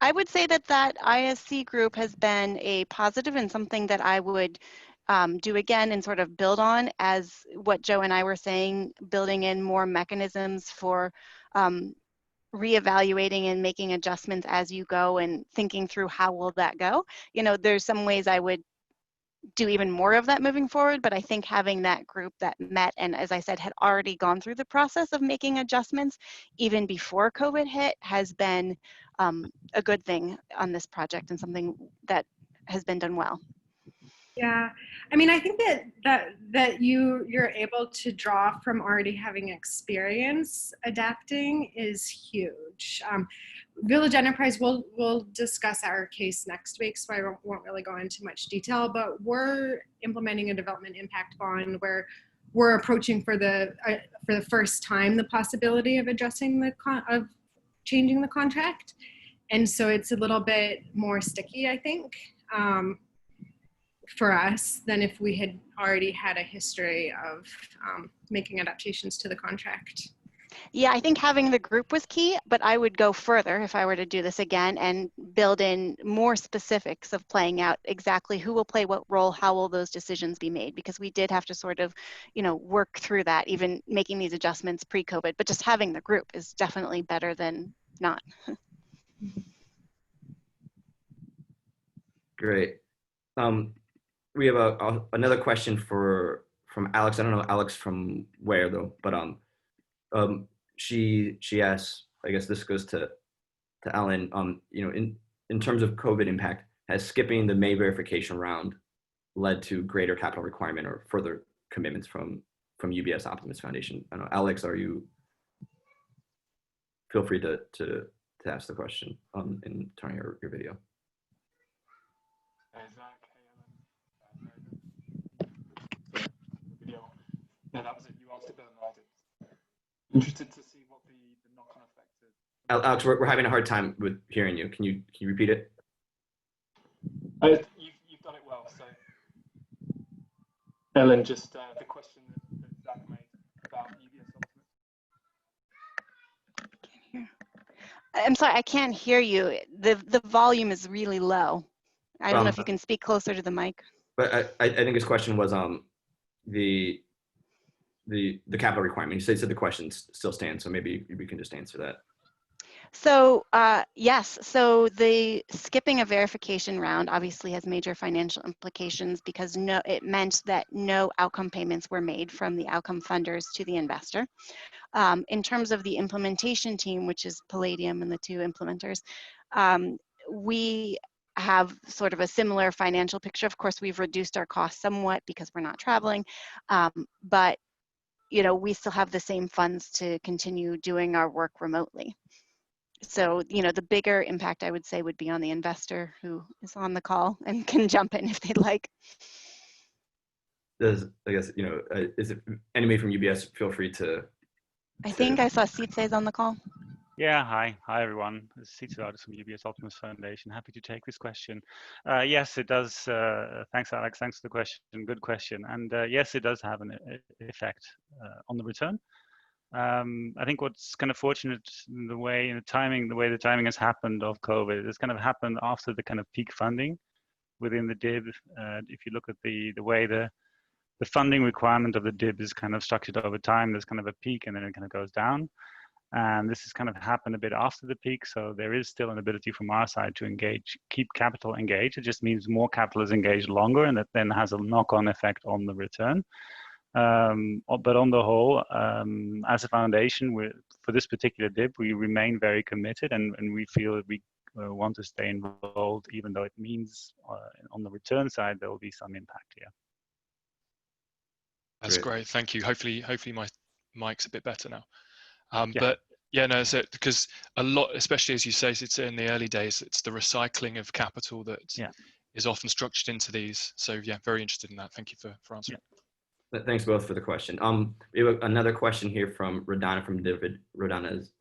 I would say that ISC group has been a positive and something that I would do again and sort of build on, as what Joe and I were saying, building in more mechanisms for reevaluating and making adjustments as you go and thinking through how will that go. You know, there's some ways I would do even more of that moving forward, but I think having that group that met and, as I said, had already gone through the process of making adjustments even before COVID hit has been a good thing on this project and something that has been done well. Yeah, I mean, I think that you're able to draw from already having experience adapting is huge. Village Enterprise, we'll discuss our case next week, so I won't really go into much detail, but we're implementing a development impact bond where we're approaching for the first time the possibility of changing the contract. And so it's a little bit more sticky, I think, for us than if we had already had a history of making adaptations to the contract. Yeah, I think having the group was key, but I would go further if I were to do this again and build in more specifics of playing out exactly who will play what role, how will those decisions be made, because we did have to sort of, you know, work through that, even making these adjustments pre-COVID, but just having the group is definitely better than not. Great. We have another question from Alex. I don't know Alex from where though, but she asks, I guess this goes to Ellen. You know, in terms of COVID impact, has skipping the May verification round led to greater capital requirement or further commitments from UBS Optimus Foundation? I don't know, Alex, feel free to ask the question and turn on your video. Yeah, that was it. You asked it better than I did. Interested to see what the knock-on effect is. Alex, we're having a hard time with hearing you. Can you repeat it? You've done it well. So, Ellen, just the question that Zach made about UBS Optimus. I'm sorry, I can't hear you. The volume is really low. I don't know if you can speak closer to the mic. But I think his question was the capital requirement. You said the question still stands, so maybe we can just answer that. So yes, so the skipping a verification round obviously has major financial implications because it meant that no outcome payments were made from the outcome funders to the investor. In terms of the implementation team, which is Palladium and the two implementers, we have sort of a similar financial picture. Of course, we've reduced our costs somewhat because we're not traveling, but you know, we still have the same funds to continue doing our work remotely. So, you know, the bigger impact I would say would be on the investor who is on the call and can jump in if they'd like. I guess, you know, is it anybody from UBS? Feel free to. I think I saw Seatsays on the call. Yeah, hi everyone. This is Seatsays from UBS Optimus Foundation. Happy to take this question. Yes, it does. Thanks, Alex. Thanks for the question. Good question. And yes, it does have an effect on the return. I think what's kind of fortunate in the way the timing has happened of COVID, it's kind of happened after the kind of peak funding. within the DIB. If you look at the way the funding requirement of the DIB is kind of structured over time, there's kind of a peak and then it kind of goes down. And this has kind of happened a bit after the peak. So there is still an ability from our side to keep capital engaged. It just means more capital is engaged longer, and that then has a knock-on effect on the return. But on the whole, as a foundation, for this particular DIB, we remain very committed, and we feel that we want to stay involved, even though it means on the return side, there will be some impact here. That's great. Thank you. Hopefully my mic's a bit better now. Yeah. But yeah, no, so because a lot, especially as you say, it's in the early days, it's the recycling of capital that is often structured into these. So yeah, very interested in that. Thank you for answering. Yeah. Thanks both for the question. We have another question here from Rodana from David. Rodana is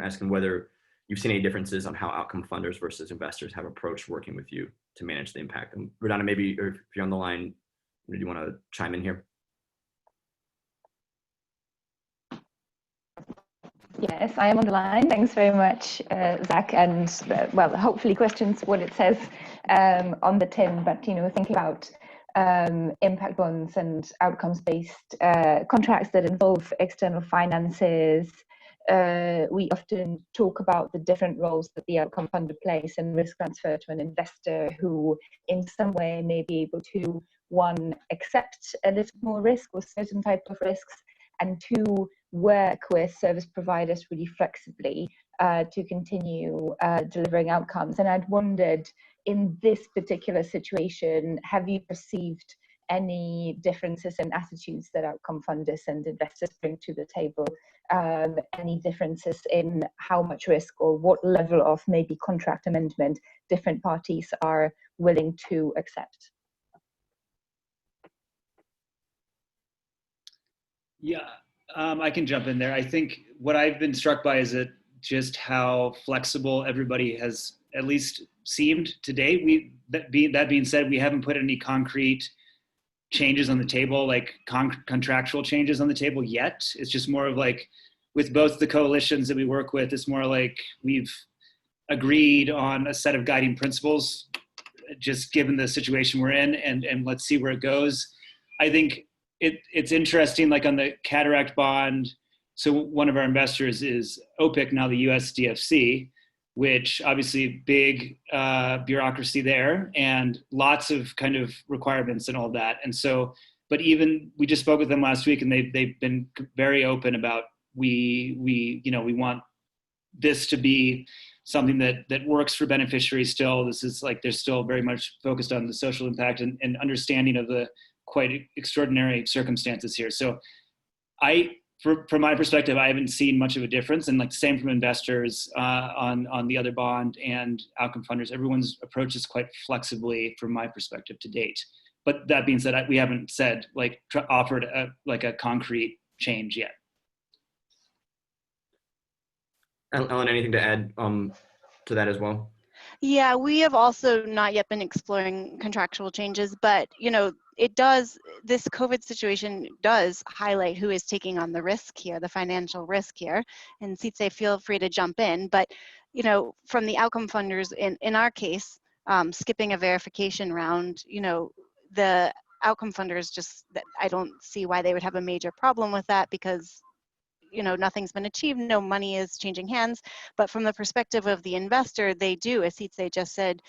asking whether you've seen any differences on how outcome funders versus investors have approached working with you to manage the impact. Rodana, maybe if you're on the line, do you want to chime in here? Yes, I am on the line. Thanks very much, Zach. And well, hopefully questions what it says on the tin, but thinking about impact bonds and outcomes-based contracts that involve external finances, we often talk about the different roles that the outcome funder plays in risk transfer to an investor who in some way may be able to, one, accept a little more risk or certain type of risks, and two, work with service providers really flexibly to continue delivering outcomes. And I'd wondered, in this particular situation, have you perceived any differences in attitudes that outcome funders and investors bring to the table? Any differences in how much risk or what level of maybe contract amendment different parties are willing to accept? Yeah, I can jump in there. I think what I've been struck by is just how flexible everybody has at least seemed to date. That being said, we haven't put any concrete changes on the table, like contractual changes on the table yet. It's just more of like, with both the coalitions that we work with, it's more like we've agreed on a set of guiding principles, just given the situation we're in, and let's see where it goes. I think it's interesting, like on the cataract bond, so one of our investors is OPIC, now the US DFC, which obviously big bureaucracy there and lots of kind of requirements and all that. And so, but even, we just spoke with them last week and they've been very open about we want this to be something that works for beneficiaries still. This is like, they're still very much focused on the social impact and understanding of the quite extraordinary circumstances here. So from my perspective, I haven't seen much of a difference, and like same from investors on the other bond and outcome funders. Everyone's approach is quite flexibly from my perspective to date. But that being said, we haven't said offered a concrete change yet. Ellen, anything to add to that as well? Yeah, we have also not yet been exploring contractual changes, but this COVID situation does highlight who is taking on the risk here, the financial risk here. And Sitze, feel free to jump in. But from the outcome funders, in our case, skipping a verification round, the outcome funders I don't see why they would have a major problem with that, because nothing's been achieved, no money is changing hands. But from the perspective of the investor, they do, as Sitze just said,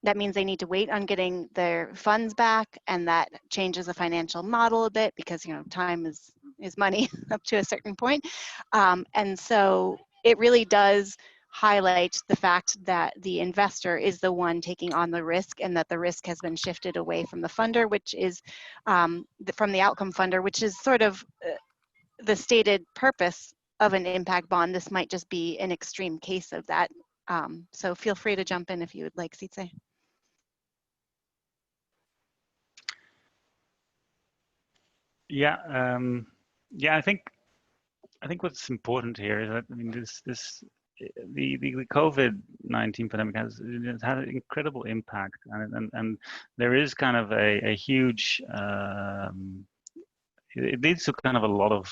that means they need to wait on getting their funds back, and that changes the financial model a bit, because time is money up to a certain point. And so it really does highlight the fact that the investor is the one taking on the risk, and that the risk has been shifted away from the funder, which is from the outcome funder, which is sort of the stated purpose of an impact bond. This might just be an extreme case of that. So feel free to jump in if you would like, Sitze. Yeah, I think what's important here is that, I mean, the COVID-19 pandemic has had an incredible impact, and there is kind of a huge it leads to kind of a lot of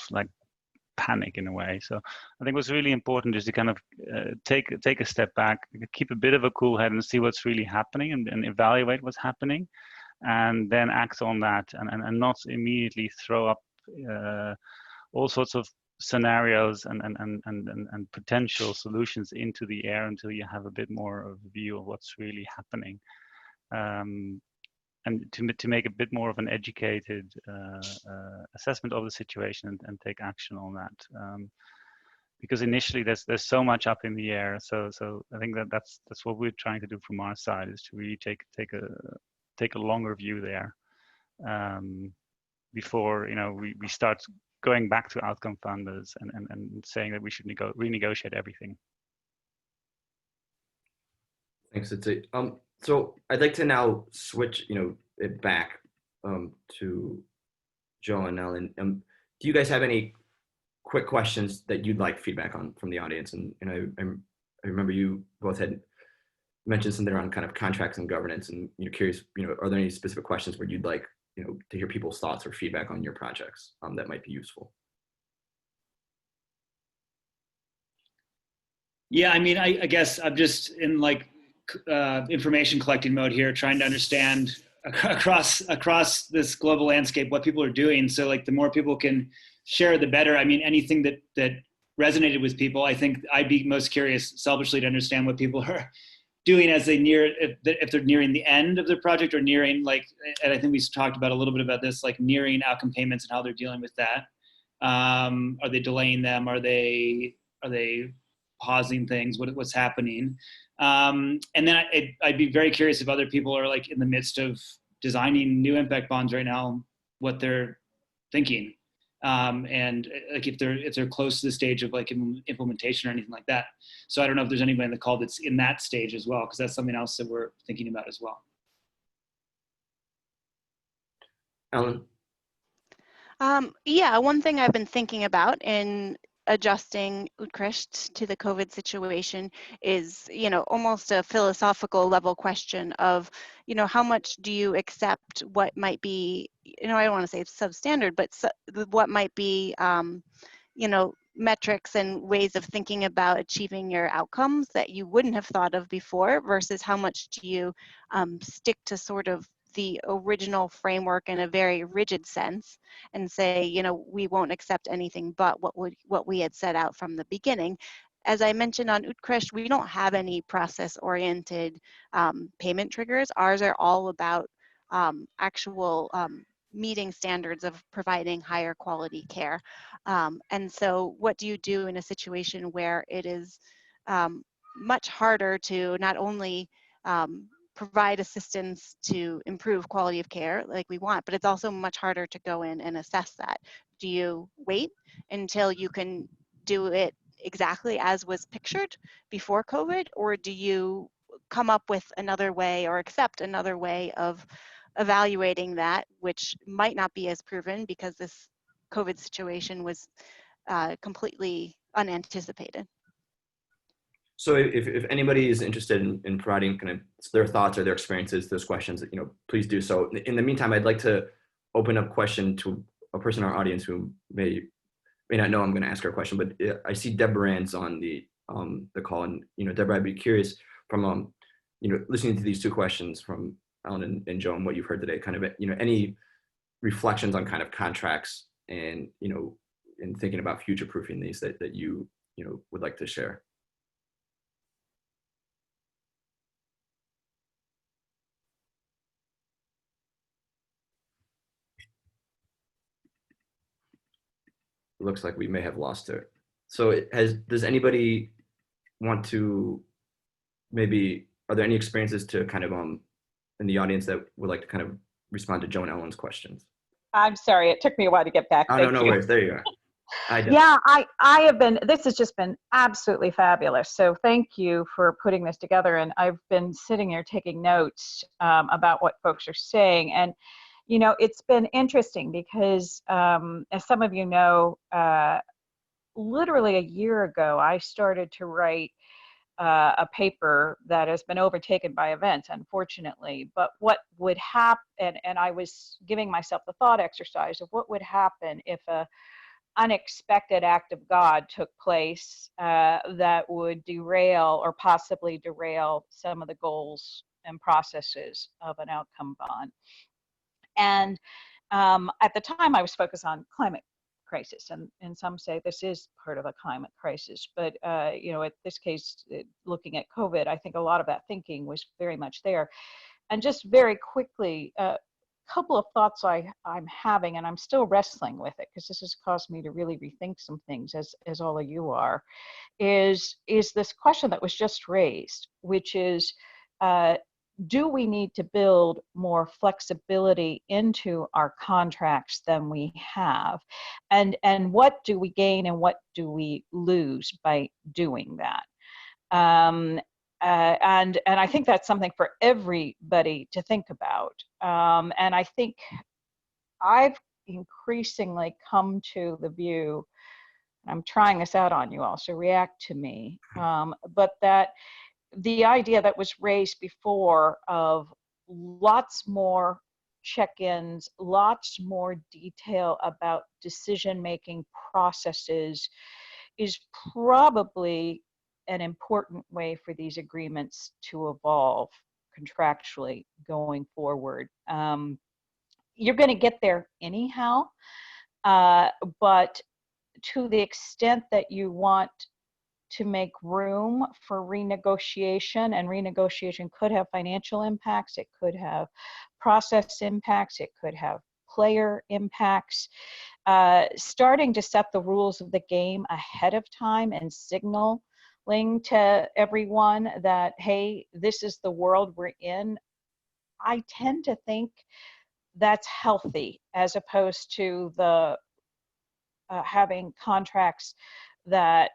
panic in a way. So I think what's really important is to kind of take a step back, keep a bit of a cool head and see what's really happening, and evaluate what's happening, and then act on that, and not immediately throw up all sorts of scenarios and potential solutions into the air until you have a bit more of a view of what's really happening, and to make a bit more of an educated assessment of the situation and take action on that, because initially there's so much up in the air. So I think that's what we're trying to do from our side, is to really take a longer view there, before we start going back to outcome funders and saying that we should renegotiate everything. Thanks. So I'd like to now switch, it back to Joe and Ellen. Do you guys have any quick questions that you'd like feedback on from the audience? And I remember you both had mentioned something around kind of contracts and governance, and curious, are there any specific questions where you'd like to hear people's thoughts or feedback on your projects that might be useful? Yeah, I mean, I guess I'm just in like information collecting mode here, trying to understand across this global landscape what people are doing. So like the more people can share, the better. I mean, anything that resonated with people, I think I'd be most curious selfishly to understand what people are doing as they if they're nearing the end of their project, or nearing, like, and I think we talked about a little bit about this, like nearing outcome payments and how they're dealing with that. Are they delaying them? Are they pausing things? What's happening? And then I'd be very curious if other people are like in the midst of designing new impact bonds right now, what they're thinking. And like if they're close to the stage of like implementation or anything like that. So I don't know if there's anybody in the call that's in that stage as well, because that's something else that we're thinking about as well. Ellen? Yeah, one thing I've been thinking about in adjusting Utrecht to the COVID situation is, almost a philosophical level question of, how much do you accept what might be, I don't want to say substandard, but what might be, metrics and ways of thinking about achieving your outcomes that you wouldn't have thought of before, versus how much do you stick to sort of the original framework in a very rigid sense and say, we won't accept anything but what we had set out from the beginning. As I mentioned on Utrecht, we don't have any process-oriented payment triggers. Ours are all about actual meeting standards of providing higher quality care. And so what do you do in a situation where it is much harder to not only provide assistance to improve quality of care like we want, but it's also much harder to go in and assess that? Do you wait until you can do it exactly as was pictured before COVID, or do you come up with another way or accept another way of evaluating that, which might not be as proven because this COVID situation was completely unanticipated? So if anybody is interested in providing kind of their thoughts or their experiences, those questions, please do so. In the meantime, I'd like to open up question to a person in our audience who may not know I'm going to ask her a question, but I see Deborah Rand's on the call, and Deborah, I'd be curious from listening to these two questions from Ellen and Joe and what you've heard today, kind of any reflections on kind of contracts and in thinking about future proofing these that you would like to share. It looks like we may have lost her. So does anybody want to are there any experiences to kind of in the audience that would like to kind of respond to Joe and Ellen's questions? I'm sorry, it took me a while to get back. Oh, no worries, there you are. Yeah, I have been, this has just been absolutely fabulous. So thank you for putting this together. And I've been sitting here taking notes about what folks are saying. And it's been interesting because, as some of you know, literally a year ago, I started to write a paper that has been overtaken by events, unfortunately. But what would happen, and I was giving myself the thought exercise of what would happen if a unexpected act of God took place that would derail or possibly derail some of the goals and processes of an outcome bond. And at the time, I was focused on climate crisis, and some say this is part of a climate crisis. But you know, at this case, looking at COVID, I think a lot of that thinking was very much there. And just very quickly, a couple of thoughts I'm having, and I'm still wrestling with it because this has caused me to really rethink some things, as all of you are, is this question that was just raised, which is, do we need to build more flexibility into our contracts than we have? And what do we gain and what do we lose by doing that? And I think that's something for everybody to think about. And I think I've increasingly come to the view, I'm trying this out on you all, so react to me, but that the idea that was raised before of lots more check-ins, lots more detail about decision-making processes is probably an important way for these agreements to evolve contractually going forward. You're going to get there anyhow, but to the extent that you want to make room for renegotiation, and renegotiation could have financial impacts, it could have process impacts, it could have player impacts. Starting to set the rules of the game ahead of time and signaling to everyone that, hey, this is the world we're in, I tend to think that's healthy, as opposed to the having contracts that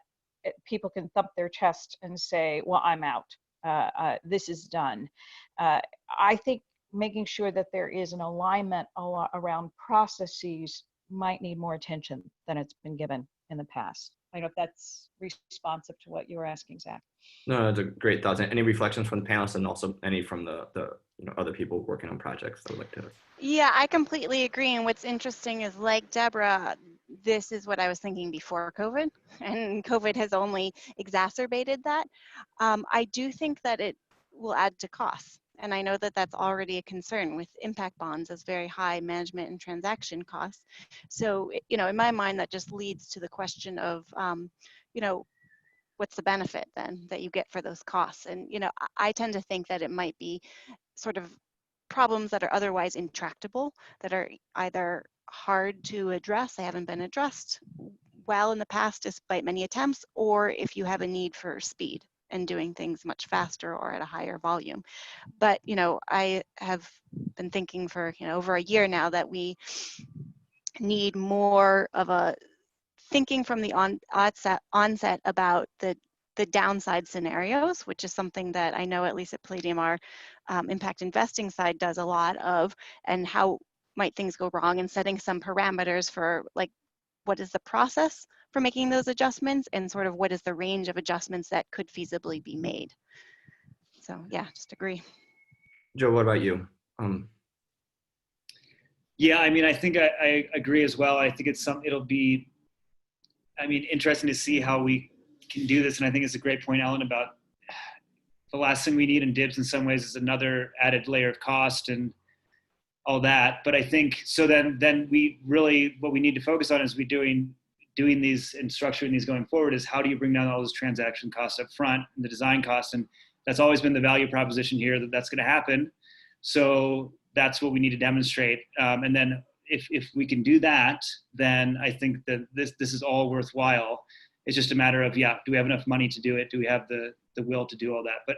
people can thump their chest and say, well, I'm out, this is done. I think making sure that there is an alignment around processes might need more attention than it's been given in the past. I don't know if that's responsive to what you were asking, Zach. No, that's a great thoughts. Any reflections from the panelists, and also any from the other people working on projects that would like to? Yeah, I completely agree. And what's interesting is, like Deborah, this is what I was thinking before COVID, and COVID has only exacerbated that. I do think that it will add to costs. And I know that that's already a concern with impact bonds as very high management and transaction costs. So, you know, in my mind, that just leads to the question of, you know, what's the benefit then that you get for those costs? And, you know, I tend to think that it might be sort of problems that are otherwise intractable, that are either hard to address, they haven't been addressed well in the past despite many attempts, or if you have a need for speed and doing things much faster or at a higher volume. But, you know, I have been thinking for, you know, over a year now that we need more of a thinking from the onset about the downside scenarios, which is something that I know at least at Palladium our impact investing side does a lot of, and how might things go wrong, and setting some parameters for, like, what is the process for making those adjustments, and sort of what is the range of adjustments that could feasibly be made. So yeah, just agree. Joe, what about you? Yeah, I mean, I think I agree as well. I think it'll be, I mean, interesting to see how we can do this. And I think it's a great point, Ellen, about the last thing we need in DIBS in some ways is another added layer of cost and all that. But I think, so then we really, what we need to focus on is doing these and structuring these going forward is, how do you bring down all those transaction costs up front and the design costs? And that's always been the value proposition here, that that's going to happen. So that's what we need to demonstrate. And then if we can do that, then I think that this is all worthwhile. It's just a matter of, yeah, do we have enough money to do it? Do we have the will to do all that? But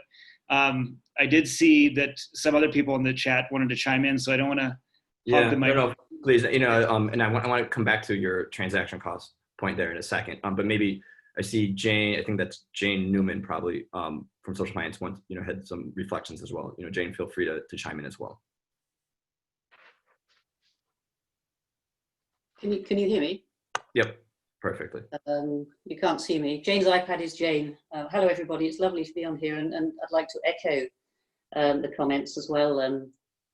I did see that some other people in the chat wanted to chime in, so I don't want to hog the mic. No, please. You know, and I want to come back to your transaction cost point there in a second. But maybe I see Jane. I think that's Jane Newman, probably from Social Finance, had some reflections as well. You know, Jane, feel free to chime in as well. Can you hear me? Yep, perfectly. You can't see me. Jane's iPad is Jane. Hello, everybody. It's lovely to be on here, and I'd like to echo the comments as well.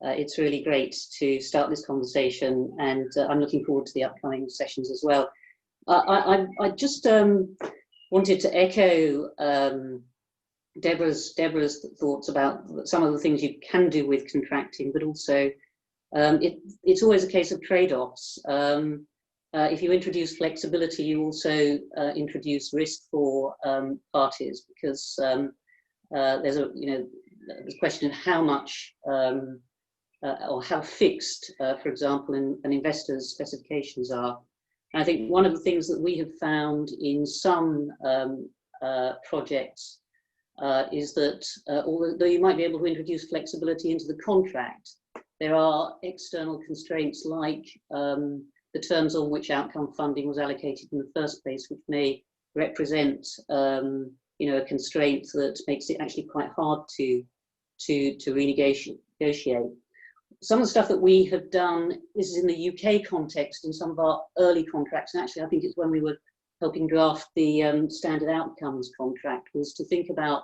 It's really great to start this conversation, and I'm looking forward to the upcoming sessions as well. I just wanted to echo Deborah's thoughts about some of the things you can do with contracting, but also it's always a case of trade-offs. If you introduce flexibility, you also introduce risk for parties, because there's a there's a question of how much or how fixed, for example, an investor's specifications are. And I think one of the things that we have found in some projects is that although you might be able to introduce flexibility into the contract, there are external constraints like the terms on which outcome funding was allocated in the first place, which may represent a constraint that makes it actually quite hard to renegotiate. Some of the stuff that we have done, this is in the UK context, in some of our early contracts, and actually I think it's when we were helping draft the standard outcomes contract, was to think about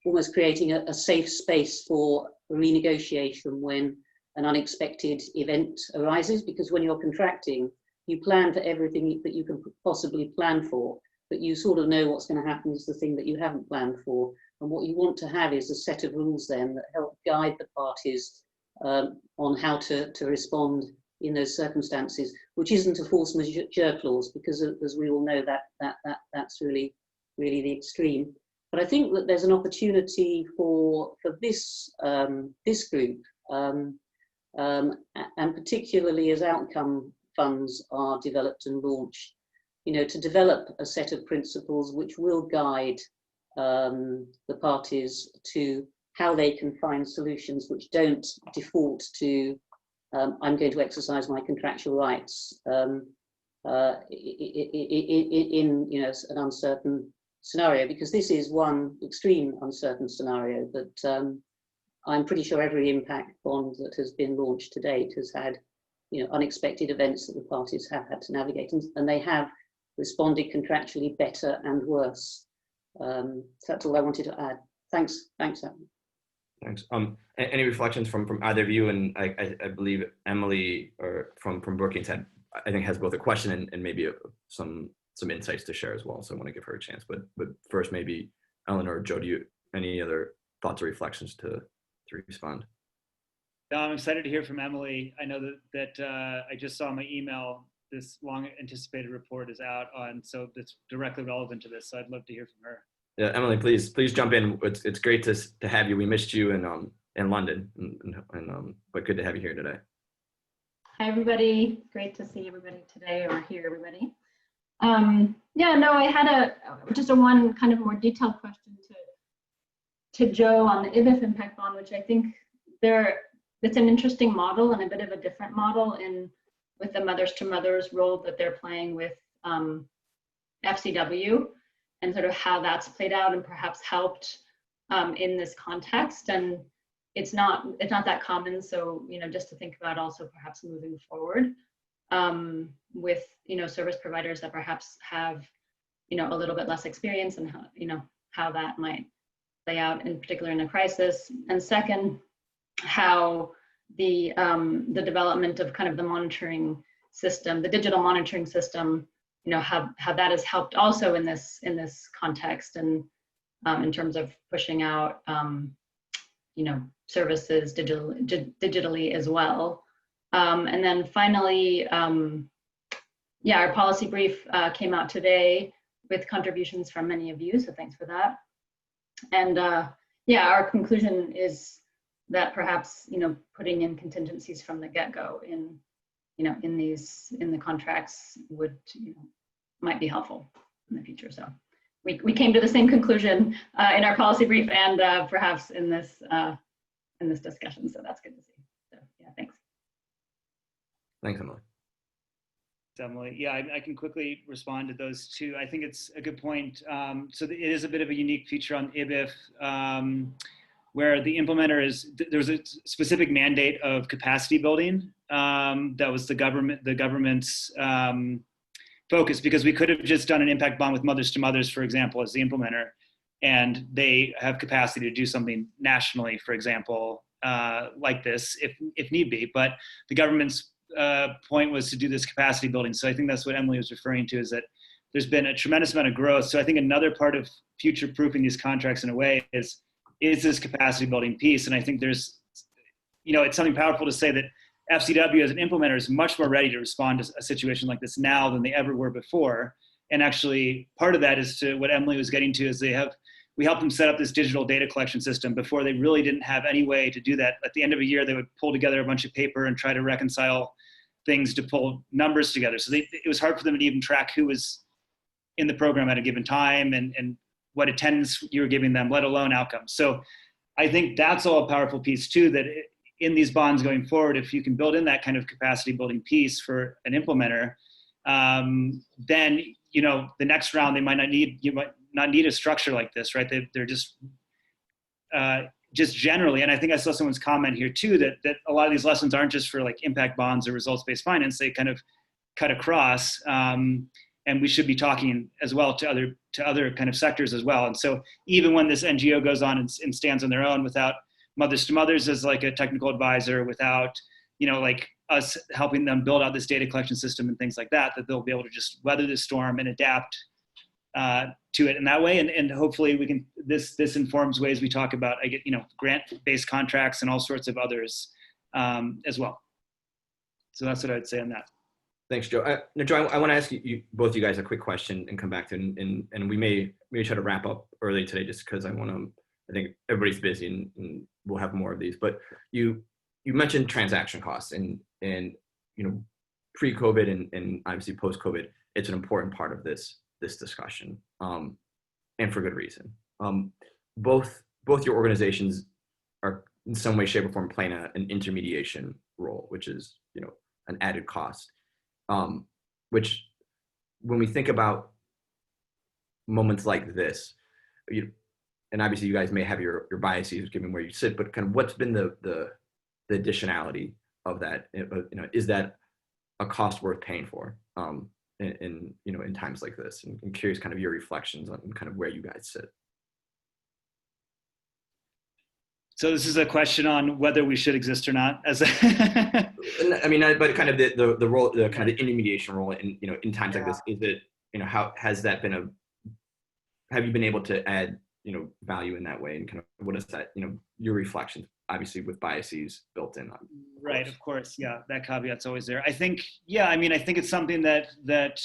almost creating a safe space for renegotiation when an unexpected event arises, because when you're contracting, you plan for everything that you can possibly plan for, but you sort of know what's going to happen is the thing that you haven't planned for. And what you want to have is a set of rules then that help guide the parties on how to respond in those circumstances, which isn't a force majeure clause, because as we all know, that's really the extreme. But I think that there's an opportunity for this this group, and particularly as outcome funds are developed and launched, to develop a set of principles which will guide the parties to how they can find solutions which don't default to I'm going to exercise my contractual rights in an uncertain scenario, because this is one extreme uncertain scenario. But I'm pretty sure every impact bond that has been launched to date has had unexpected events that the parties have had to navigate, and they have responded contractually better and worse. So that's all I wanted to add. Thanks, Adam. Thanks. Any reflections from either of you? And I believe Emily, or from Brookings, has both a question and maybe some insights to share as well. So I want to give her a chance. But first, maybe Eleanor or Joe, do you any other thoughts or reflections to respond? I'm excited to hear from Emily. I know that I just saw my email. This long anticipated report is out on, so that's directly relevant to this. So I'd love to hear from her. Yeah, Emily, please jump in. It's great to have you. We missed you in London, but good to have you here today. Hi everybody, great to see everybody today, or hear everybody. Yeah, no, I had just a one kind of more detailed question to Joe on the IBIF impact bond, which I think it's an interesting model and a bit of a different model with the mothers to mothers role that they're playing with FCW, and sort of how that's played out and perhaps helped in this context. And it's not that common, so just to think about also perhaps moving forward with service providers that perhaps have a little bit less experience, and how that might play out, in particular in a crisis. And second, how the development of kind of the monitoring system, the digital monitoring system, how that has helped also in this context, and in terms of pushing out services digitally as well. And then finally, our policy brief came out today with contributions from many of you, so thanks for that. And our conclusion is that perhaps putting in contingencies from the get-go in the contracts might be helpful in the future. So we came to the same conclusion in our policy brief, and perhaps in this discussion. So that's good to see. So yeah, thanks. Thanks, Emily. Emily, yeah, I can quickly respond to those two. I think it's a good point. So it is a bit of a unique feature on IBIF, where the implementer there's a specific mandate of capacity building. That was the government's focus, because we could have just done an impact bond with mothers to mothers, for example, as the implementer, and they have capacity to do something nationally, for example, like this, if need be. But the government's point was to do this capacity building. So I think that's what Emily was referring to, is that there's been a tremendous amount of growth. So I think another part of future-proofing these contracts in a way is this capacity building piece. And I think there's, it's something powerful to say that FCW as an implementer is much more ready to respond to a situation like this now than they ever were before. And actually part of that is to what Emily was getting to, is we helped them set up this digital data collection system. Before, they really didn't have any way to do that. At the end of a year, they would pull together a bunch of paper and try to reconcile things to pull numbers together. So it was hard for them to even track who was in the program at a given time and what attendance you were giving them, let alone outcomes. So I think that's all a powerful piece too, that in these bonds going forward, if you can build in that kind of capacity building piece for an implementer, then, the next round, you might not need a structure like this, right? They're just generally, and I think I saw someone's comment here too, that a lot of these lessons aren't just for like impact bonds or results-based finance. They kind of cut across, and we should be talking as well to other kind of sectors as well. And so even when this NGO goes on and stands on their own without Mothers to Mothers as like a technical advisor, without, like us helping them build out this data collection system and things like that they'll be able to just weather the storm and adapt to it in that way. And hopefully we can, this informs ways we talk about, grant-based contracts and all sorts of others as well. So that's what I'd say on that. Thanks, Joe. Joe, I want to ask you both you guys a quick question and come back to it. And we may try to wrap up early today just because I think everybody's busy and we'll have more of these. But you mentioned transaction costs and pre-COVID and obviously post-COVID, it's an important part of this discussion, and for good reason. Both your organizations are in some way, shape, or form playing an intermediation role, which is an added cost. Which, when we think about moments like this, and obviously you guys may have your biases given where you sit, but kind of what's been the additionality of that? Is that a cost worth paying for? In times like this, and I'm curious kind of your reflections on kind of where you guys sit. So this is a question on whether we should exist or not. But kind of the role, the kind of the intermediation role in times like this, is it, how has that been have you been able to add, value in that way, and kind of what is that, your reflections, obviously with biases built in. Right, of course, yeah, that caveat's always there. I think, I think it's something that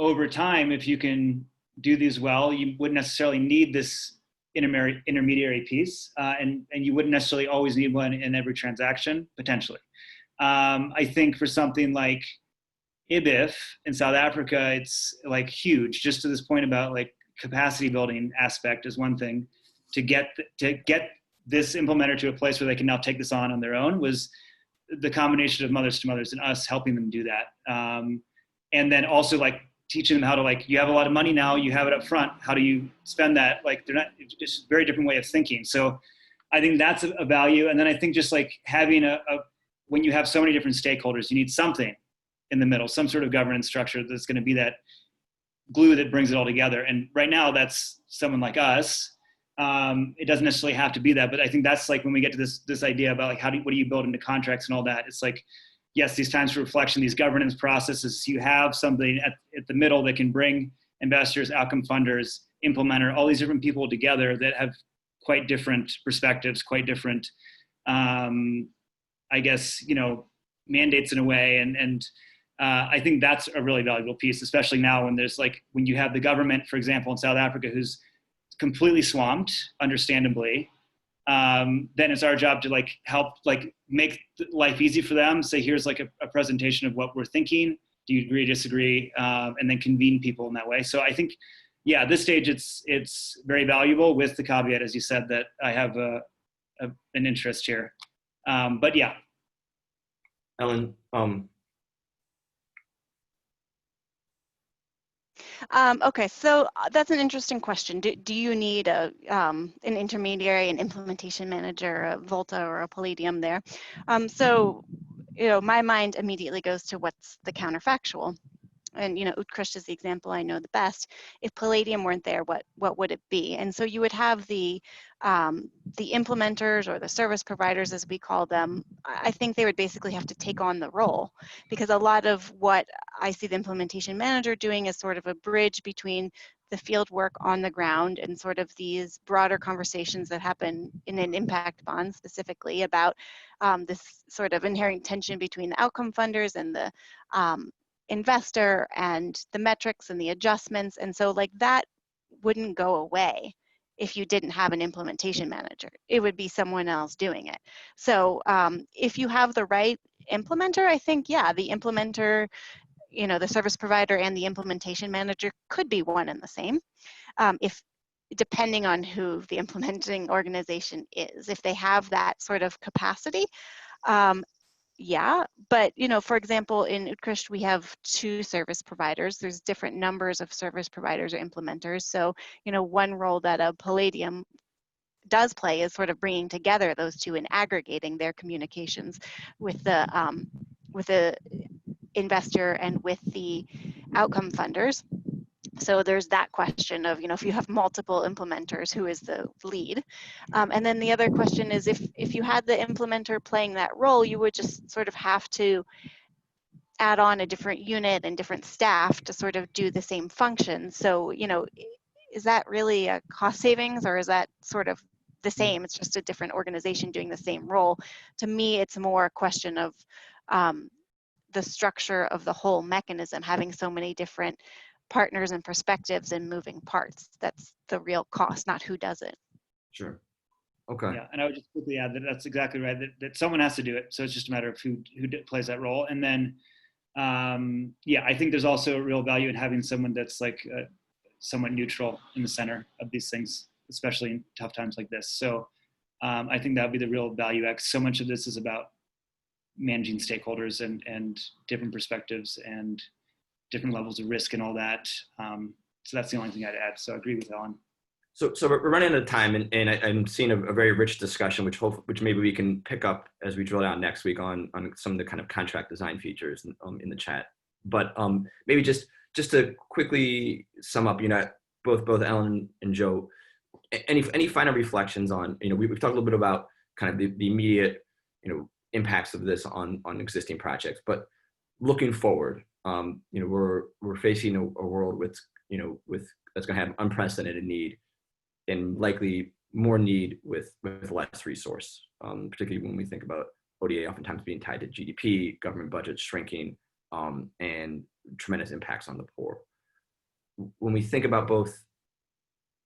over time, if you can do these well, you wouldn't necessarily need this intermediary piece, and you wouldn't necessarily always need one in every transaction, potentially. I think for something like IBIF in South Africa, it's like huge, just to this point about like capacity building aspect is one thing. To get this implementer to a place where they can now take this on their own was the combination of Mothers to Mothers and us helping them do that. And then also like teaching them how to, like, you have a lot of money now, you have it up front, how do you spend that? Like, it's just a very different way of thinking. So I think that's a value. And then I think just like having when you have so many different stakeholders, you need something in the middle, some sort of governance structure that's going to be that glue that brings it all together. And right now that's someone like us. It doesn't necessarily have to be that, but I think that's like when we get to this idea about like what do you build into contracts and all that. It's like, yes, these times for reflection, these governance processes, you have something at the middle that can bring investors, outcome funders, implementer, all these different people together that have quite different perspectives, quite different, I guess, mandates in a way. And I think that's a really valuable piece, especially now when when you have the government, for example, in South Africa, who's completely swamped, understandably, then it's our job to help make life easy for them. Say, here's a presentation of what we're thinking. Do you agree, disagree? And then convene people in that way. So I think, at this stage, it's very valuable, with the caveat, as you said, that I have an interest here. But yeah. Ellen, okay, so that's an interesting question. Do you need an intermediary, an implementation manager, a Volta or a Palladium there? So, my mind immediately goes to what's the counterfactual. and Utrecht is the example I know the best. If Palladium weren't there, what would it be? And so you would have the implementers or the service providers, as we call them. I think they would basically have to take on the role, because a lot of what I see the implementation manager doing is sort of a bridge between the field work on the ground and sort of these broader conversations that happen in an impact bond specifically about this sort of inherent tension between the outcome funders and the investor and the metrics and the adjustments. And so like that wouldn't go away if you didn't have an implementation manager. It would be someone else doing it. So if you have the right implementer, I think, yeah, the implementer, the service provider and the implementation manager could be one and the same, depending on who the implementing organization is. If they have that sort of capacity, yeah, but for example, in Utrecht we have 2 service providers. There's different numbers of service providers or implementers. So one role that a Palladium does play is sort of bringing together those 2 and aggregating their communications with the investor and with the outcome funders. So there's that question of, if you have multiple implementers, who is the lead? And then the other question is, if you had the implementer playing that role, you would just sort of have to add on a different unit and different staff to sort of do the same function. So, is that really a cost savings, or is that sort of the same? It's just a different organization doing the same role. To me, it's more a question of the structure of the whole mechanism, having so many different partners and perspectives and moving parts. That's the real cost, not who does it. Sure. Okay. Yeah, and I would just quickly add that that's exactly right, that someone has to do it. So it's just a matter of who plays that role. And then, yeah, I think there's also a real value in having someone that's like somewhat neutral in the center of these things, especially in tough times like this. So I think that would be the real value X. So much of this is about managing stakeholders and different perspectives and different levels of risk and all that. So that's the only thing I'd add. So I agree with Ellen. So we're running out of time, and I'm seeing a very rich discussion, which maybe we can pick up as we drill down next week on some of the kind of contract design features in the chat. But maybe just to quickly sum up, both Ellen and Joe, any final reflections on, we've talked a little bit about kind of the immediate, impacts of this on existing projects, but looking forward, we're facing a world with that's going to have unprecedented need, and likely more need with less resource, particularly when we think about ODA oftentimes being tied to GDP, government budgets shrinking, and tremendous impacts on the poor. When we think about both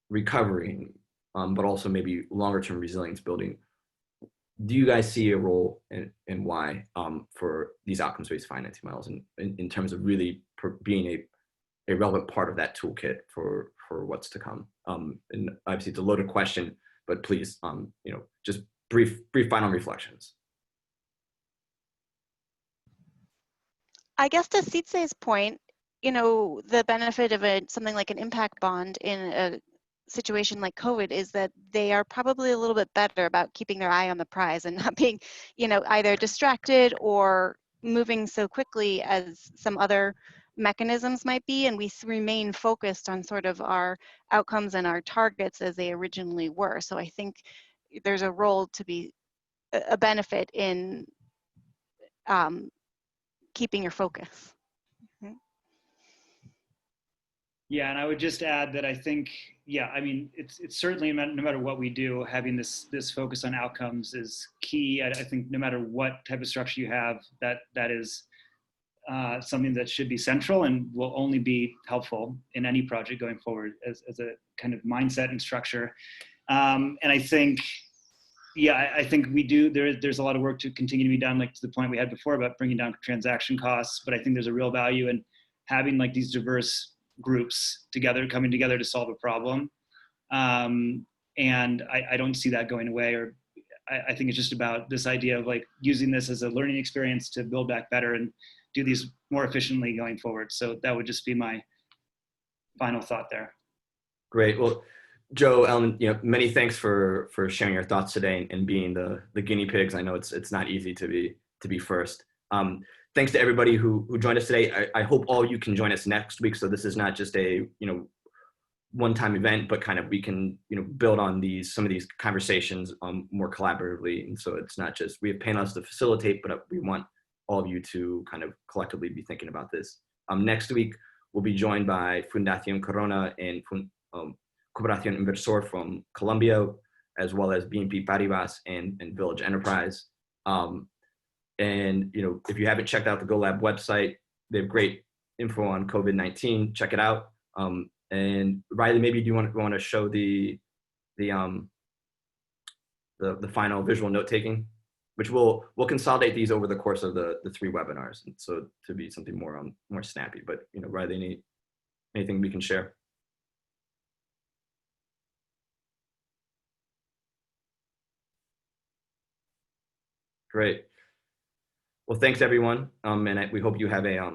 recovering, but also maybe longer term resilience building, do you guys see a role and why for these outcomes-based financing models in terms of really being a relevant part of that toolkit for what's to come? And obviously it's a loaded question, but please, just brief final reflections. I guess to Sitse's point, the benefit of something like an impact bond in a situation like COVID is that they are probably a little bit better about keeping their eye on the prize and not being, either distracted or moving so quickly as some other mechanisms might be, and we remain focused on sort of our outcomes and our targets as they originally were. So I think there's a role to be a benefit in keeping your focus. Yeah, and I would just add that I think, yeah, I mean, it's certainly, no matter what we do, having this focus on outcomes is key. I think no matter what type of structure you have, that is something that should be central and will only be helpful in any project going forward as a kind of mindset and structure. And I think, yeah, I think we do, there's a lot of work to continue to be done, like to the point we had before about bringing down transaction costs, but I think there's a real value in having like these diverse groups coming together to solve a problem. And I don't see that going away, or I think it's just about this idea of like using this as a learning experience to build back better and do these more efficiently going forward. So that would just be my final thought there. Great. Well, Joe, Ellen, many thanks for sharing your thoughts today and being the guinea pigs. I know it's not easy to be first. thanks to everybody who joined us today. I hope all you can join us next week. So this is not just a, one-time event, but kind of we can, build on some of these conversations more collaboratively. And so it's not just, we have panelists to facilitate, but we want all of you to kind of collectively be thinking about this. Next week, we'll be joined by Fundación Corona and Cooperación Inversor from Colombia, as well as BNP Paribas and Village Enterprise. And, if you haven't checked out the GoLab website, they have great info on COVID-19. Check it out. And Riley, maybe do you want to show the final visual note taking, which we'll consolidate these over the course of the 3 webinars, and so to be something more snappy. But Riley, anything we can share? Great. Well, thanks everyone, and we hope you have a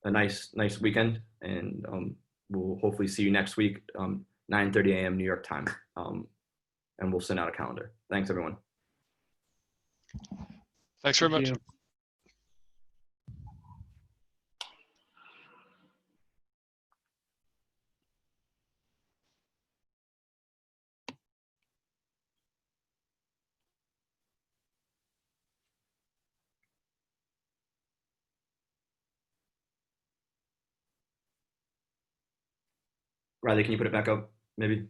nice weekend, and we'll hopefully see you next week, 9:30 a.m. New York time, and we'll send out a calendar. Thanks everyone. Thanks very much. Riley, can you put it back up, maybe?